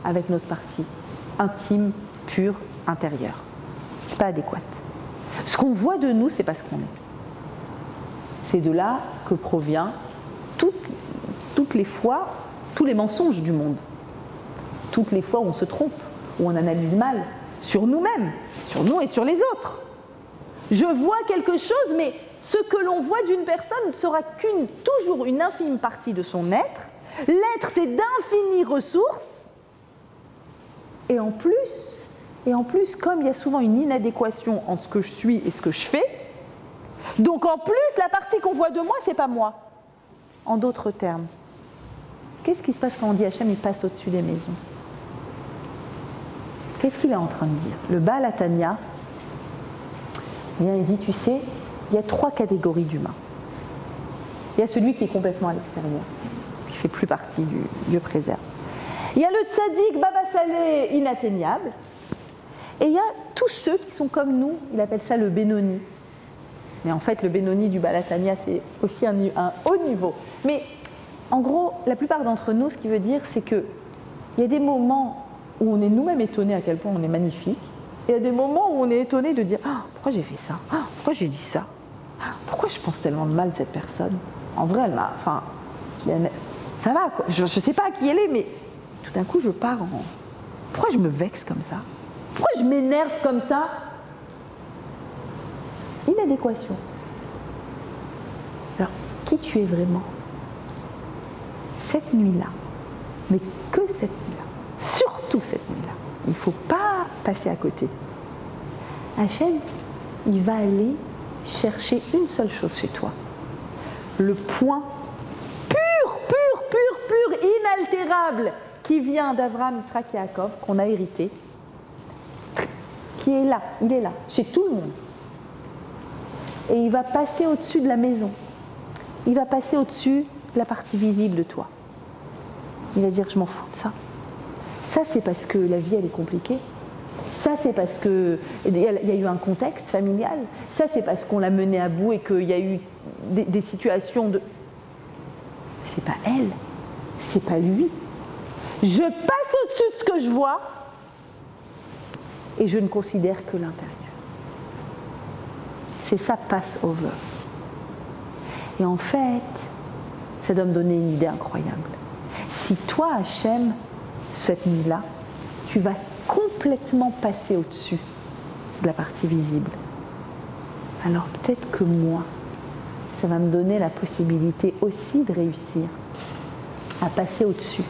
avec notre partie intime, pure, intérieure. C'est pas adéquat. Ce qu'on voit de nous, c'est pas ce qu'on est. C'est de là que provient toutes les fois, tous les mensonges du monde. Toutes les fois où on se trompe, où on analyse mal, sur nous-mêmes, sur nous et sur les autres. Je vois quelque chose, mais ce que l'on voit d'une personne ne sera toujours une infime partie de son être. L'être, c'est d'infinies ressources. Et en plus, comme il y a souvent une inadéquation entre ce que je suis et ce que je fais, donc en plus, la partie qu'on voit de moi, c'est pas moi. en d'autres termes, qu'est-ce qui se passe quand on dit Hachem, il passe au-dessus des maisons? Qu'est-ce qu'il est en train de dire? Le Baal Hatanya, il dit, tu sais, il y a 3 catégories d'humains. Il y a celui qui est complètement à l'extérieur, qui ne fait plus partie du Dieu préserve. Il y a le tzaddik Baba Saleh inatteignable, et il y a tous ceux qui sont comme nous, il appelle ça le Benoni. Mais en fait, le Benoni du Baal Hatanya, c'est aussi un haut niveau. Mais en gros, la plupart d'entre nous, ce qui veut dire, c'est qu'il y a des moments où on est nous-mêmes étonnés à quel point on est magnifique, et il y a des moments où on est étonné de dire « pourquoi j'ai fait ça? Pourquoi j'ai dit ça? Pourquoi je pense tellement de mal de cette personne? En vrai, elle m'a... Enfin, ça va, quoi. Je ne sais pas à qui elle est, mais tout d'un coup, je pars en... Pourquoi je me vexe comme ça? Pourquoi je m'énerve comme ça? Inadéquation. Alors, qui tu es vraiment? Cette nuit-là, mais que cette nuit-là, surtout cette nuit-là, il ne faut pas passer à côté. Hachem, il va aller chercher une seule chose chez toi. Le point pur, inaltérable, qui vient d'Abraham, Yitzhak et Yaakov, qu'on a hérité, qui est là, il est là, chez tout le monde. Et il va passer au-dessus de la maison. Il va passer au-dessus de la partie visible de toi. Il va dire, je m'en fous de ça. Ça, c'est parce que la vie, elle est compliquée. Ça, c'est parce qu'il y a eu un contexte familial. Ça, c'est parce qu'on l'a mené à bout et qu'il y a eu des situations de... C'est pas elle, c'est pas lui. Je passe au-dessus de ce que je vois et je ne considère que l'intérieur. C'est ça, pass-over. Et en fait, ça doit me donner une idée incroyable. Si toi, Hachem, cette nuit-là, tu vas complètement passer au-dessus de la partie visible, alors peut-être que moi, ça va me donner la possibilité aussi de réussir à passer au-dessus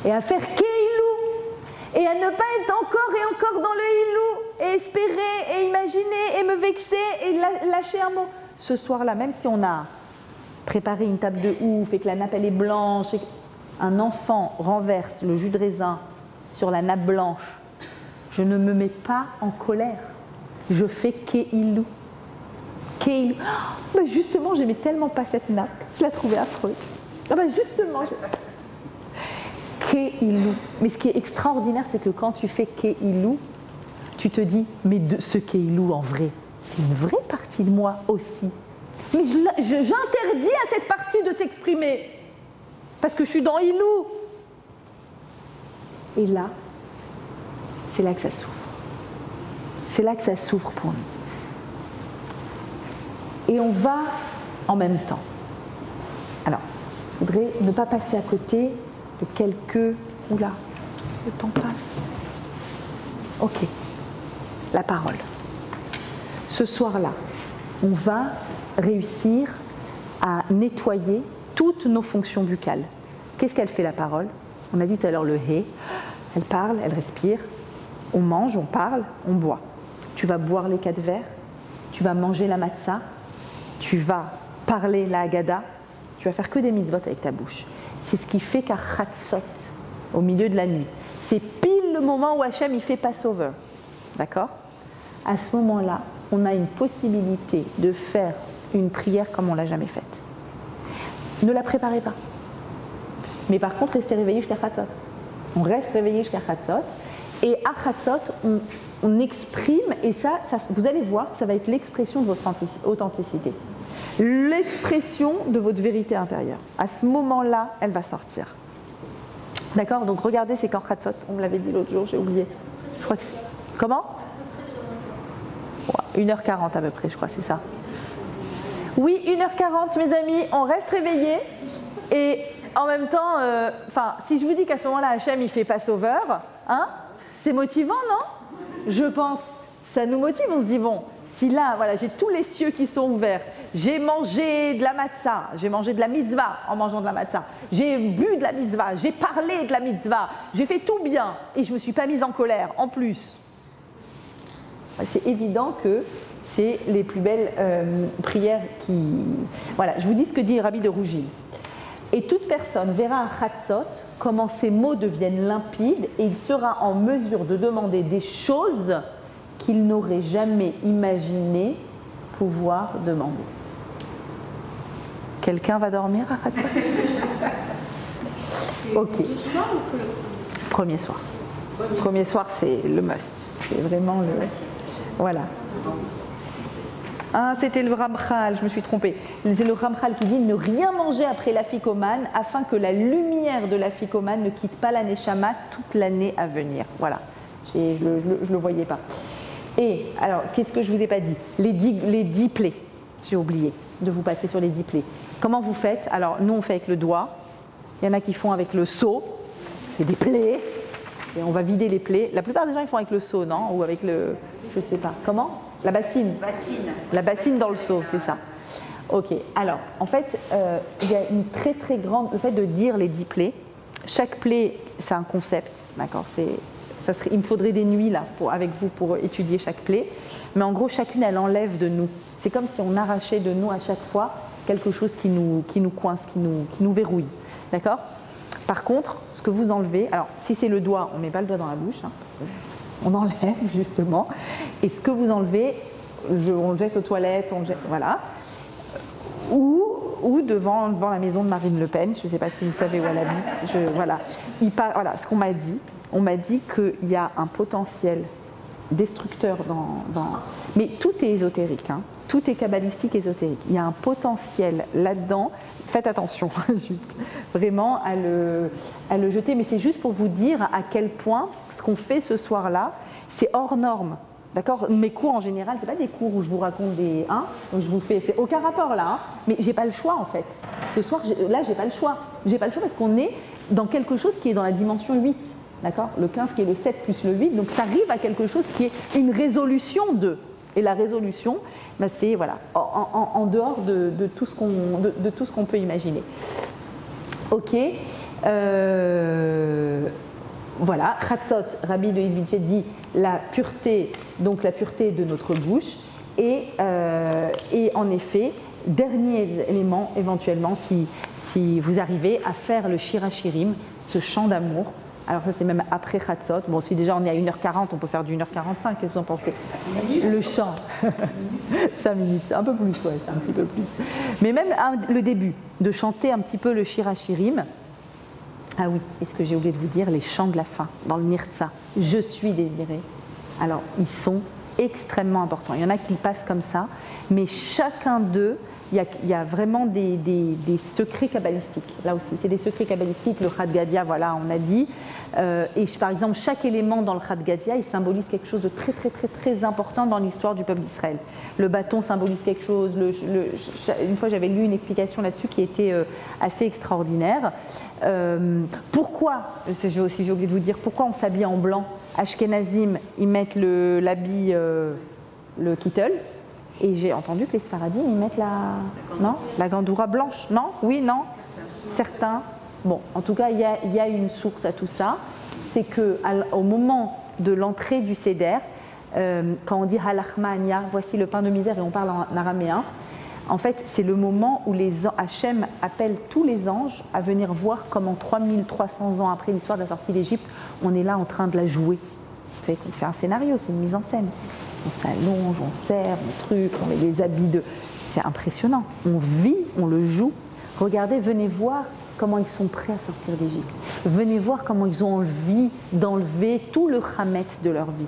et à faire Keilou et à ne pas être encore et encore dans le Hilou et espérer et imaginer et me vexer et lâcher un mot. Ce soir-là, même si on a préparé une table de ouf et que la nappe elle est blanche, et un enfant renverse le jus de raisin sur la nappe blanche, je ne me mets pas en colère. Je fais Keilou. Keilou. Oh, bah justement, j'aimais tellement pas cette nappe. Je la trouvais affreuse. Ah bah justement. Keilou. Mais ce qui est extraordinaire, c'est que quand tu fais Keilou, tu te dis, mais ce Keilou en vrai, c'est une vraie partie de moi aussi. Mais j'interdis à cette partie de s'exprimer. Parce que je suis dans Ilou. Et là, c'est là que ça s'ouvre. C'est là que ça s'ouvre pour nous. Et on va en même temps. Alors, je voudrais ne pas passer à côté de quelques... Oula, le temps passe. Ok, la parole. Ce soir-là, on va réussir à nettoyer toutes nos fonctions buccales. Qu'est-ce qu'elle fait, la parole? On a dit tout à l'heure le hé. Elle parle, elle respire. On mange, on parle, on boit. Tu vas boire les 4 verres. Tu vas manger la matzah. Tu vas parler la Haggadah. Tu vas faire que des mitzvot avec ta bouche. C'est ce qui fait qu'à Chatzot, au milieu de la nuit, c'est pile le moment où Hachem il fait Passover. D'accord? À ce moment-là, on a une possibilité de faire une prière comme on ne l'a jamais faite. Ne la préparez pas. Mais par contre, restez réveillés jusqu'à Chatzot. On reste réveillés jusqu'à Chatzot. Et à Chatzot, on exprime, et ça, vous allez voir, ça va être l'expression de votre authenticité. L'expression de votre vérité intérieure. À ce moment-là, elle va sortir. D'accord? Donc regardez, c'est quand Chatzot, on me l'avait dit l'autre jour, j'ai oublié. Je crois que c'est... Comment? 1h40 à peu près, je crois, c'est ça. Oui, 1h40, mes amis, on reste réveillés. Et en même temps, si je vous dis qu'à ce moment-là, Hachem, il fait Passover, hein, c'est motivant, non? Je pense, ça nous motive, on se dit, bon, si là, voilà, j'ai tous les cieux qui sont ouverts, j'ai mangé de la matzah, j'ai mangé de la mitzvah en mangeant de la matzah, j'ai bu de la mitzvah, j'ai parlé de la mitzvah, j'ai fait tout bien, et je ne me suis pas mise en colère, en plus. C'est évident que c'est les plus belles prières qui... Voilà, je vous dis ce que dit Rabbi de Rougil. Et toute personne verra à Chatzot comment ces mots deviennent limpides et il sera en mesure de demander des choses qu'il n'aurait jamais imaginé pouvoir demander. Quelqu'un va dormir à Chatzot? Ok. Premier soir. Premier soir, c'est le must. C'est vraiment le... Voilà. Ah, c'était le Ramchal, je me suis trompée. C'est le Ramchal qui dit ne rien manger après l'afikoman afin que la lumière de l'afikoman ne quitte pas la neshama toute l'année à venir. Voilà, je ne le voyais pas. Et alors, qu'est-ce que je ne vous ai pas dit? Les 10 plaies, j'ai oublié de vous passer sur les 10 plaies. Comment vous faites? Alors, nous on fait avec le doigt, il y en a qui font avec le seau, c'est des plaies, et on va vider les plaies. La plupart des gens ils font avec le seau, non? Ou avec le... je ne sais pas. Comment? La bassine. La bassine dans le seau, c'est ça. Ok, alors, en fait, il y a une très très grande... Le fait de dire les 10 plaies, chaque plaie, c'est un concept, d'accord? Il me faudrait des nuits, là, avec vous, pour étudier chaque plaie. Mais en gros, chacune, elle enlève de nous. C'est comme si on arrachait de nous à chaque fois quelque chose qui nous coince, qui nous verrouille, d'accord? Par contre, ce que vous enlevez... Alors, si c'est le doigt, on ne met pas le doigt dans la bouche, hein, on enlève justement, et ce que vous enlevez, on le jette aux toilettes, on le jette, voilà, ou devant la maison de Marine Le Pen, je ne sais pas si vous savez où elle habite, voilà. Voilà ce qu'on m'a dit, on m'a dit qu'il y a un potentiel destructeur mais tout est ésotérique, hein, tout est kabbalistique ésotérique, il y a un potentiel là-dedans, faites attention, juste, vraiment à le jeter, mais c'est juste pour vous dire à quel point ce qu'on fait ce soir-là, c'est hors norme. D'accord? Mes cours en général, ce n'est pas des cours où je vous raconte des donc je vous fais, c'est aucun rapport là, hein, mais j'ai pas le choix en fait. Ce soir, là, j'ai pas le choix. J'ai pas le choix parce qu'on est dans quelque chose qui est dans la dimension 8. D'accord? Le 15 qui est le 7 plus le 8, donc ça arrive à quelque chose qui est une résolution de. Et la résolution, ben c'est voilà, en dehors de tout ce qu'on peut imaginer. Ok. Voilà, Chatzot, Rabbi de Izviché dit la pureté, donc la pureté de notre bouche, et en effet, dernier élément, éventuellement, si vous arrivez à faire le Shir HaShirim, ce chant d'amour. Alors ça c'est même après Chatzot, bon si déjà on est à 1h40, on peut faire du 1h45, qu'est-ce que vous en pensez? Le chant, 5 minutes, un peu plus, ouais, c'est un petit peu plus. Mais même le début, de chanter un petit peu le Shir HaShirim. Ah oui, et ce que j'ai oublié de vous dire, les chants de la fin, dans le Nirtza, je suis désiré. Alors, ils sont extrêmement importants. Il y en a qui passent comme ça, mais chacun d'eux, il y a vraiment des secrets kabbalistiques. Là aussi, c'est des secrets kabbalistiques. Le Chad Gadia, voilà, on a dit. Et par exemple, chaque élément dans le Chad Gadia, il symbolise quelque chose de très, très, très, très important dans l'histoire du peuple d'Israël. Le bâton symbolise quelque chose. Une fois, j'avais lu une explication là-dessus qui était assez extraordinaire. Pourquoi, j'ai oublié de vous dire, pourquoi on s'habille en blanc? Ashkenazim, ils mettent l'habit, le kittel. Et j'ai entendu que les Sfaradim, ils mettent la gandoura blanche. Non? Oui, non? Certains. Bon, en tout cas, il y a une source à tout ça. C'est qu'au moment de l'entrée du Seder, quand on dit Halachma Anya, voici le pain de misère, et on parle en araméen, en fait, c'est le moment où Hachem appelle tous les anges à venir voir comment 3300 ans après l'histoire de la sortie d'Égypte, on est là en train de la jouer. Vous savez qu'on fait un scénario, c'est une mise en scène. On s'allonge, on serre, on truc, on met des habits de... C'est impressionnant. On vit, on le joue. Regardez, venez voir comment ils sont prêts à sortir d'Égypte. Venez voir comment ils ont envie d'enlever tout le chametz de leur vie.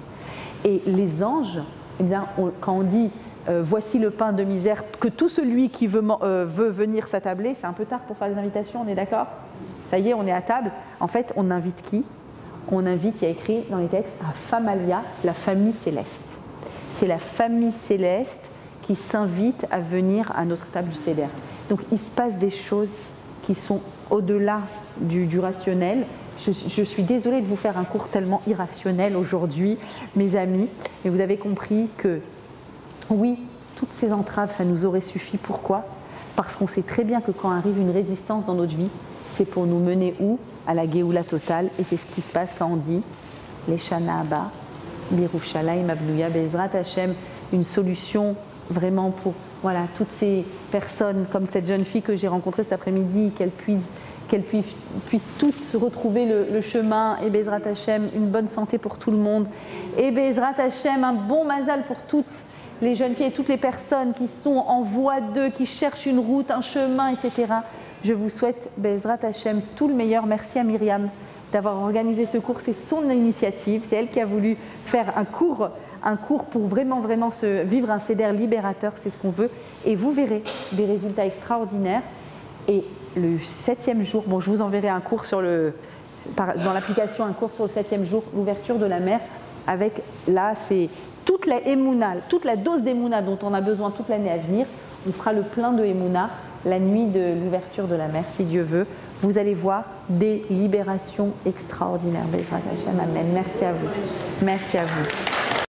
Et les anges, eh bien, quand on dit voici le pain de misère, que tout celui qui veut venir s'attabler, c'est un peu tard pour faire des invitations, on est d'accord? Ça y est, on est à table. En fait, on invite qui? On invite, il y a écrit dans les textes, à Famalia, la famille céleste. C'est la famille céleste qui s'invite à venir à notre table du Seder. Donc il se passe des choses qui sont au-delà du rationnel. Je suis désolée de vous faire un cours tellement irrationnel aujourd'hui, mes amis, mais vous avez compris que oui, toutes ces entraves, ça nous aurait suffi. Pourquoi? Parce qu'on sait très bien que quand arrive une résistance dans notre vie, c'est pour nous mener où? À la Géoula totale, et c'est ce qui se passe quand on dit les Shana Abba, Birushalayim Abnouya Bezrat Hashem, une solution vraiment pour voilà, toutes ces personnes, comme cette jeune fille que j'ai rencontrée cet après-midi, qu'elles puissent toutes retrouver le chemin, et Bezrat Hachem, une bonne santé pour tout le monde, et Bezrat Hachem, un bon mazal pour toutes les jeunes filles et toutes les personnes qui sont en voie d'eux, qui cherchent une route, un chemin, etc. Je vous souhaite, Bezrat Hachem, tout le meilleur. Merci à Myriam d'avoir organisé ce cours. C'est son initiative. C'est elle qui a voulu faire un cours pour vraiment se vivre un Seder libérateur. C'est ce qu'on veut. Et vous verrez des résultats extraordinaires. Et le 7e jour, bon, je vous enverrai un cours dans l'application, un cours sur le 7e jour, l'ouverture de la mer, avec là, c'est toute la dose d'Emouna dont on a besoin toute l'année à venir. On fera le plein de Emouna la nuit de l'ouverture de la mer, si Dieu veut. Vous allez voir des libérations extraordinaires. Bezrat Hachem, amen. Merci à vous. Merci à vous.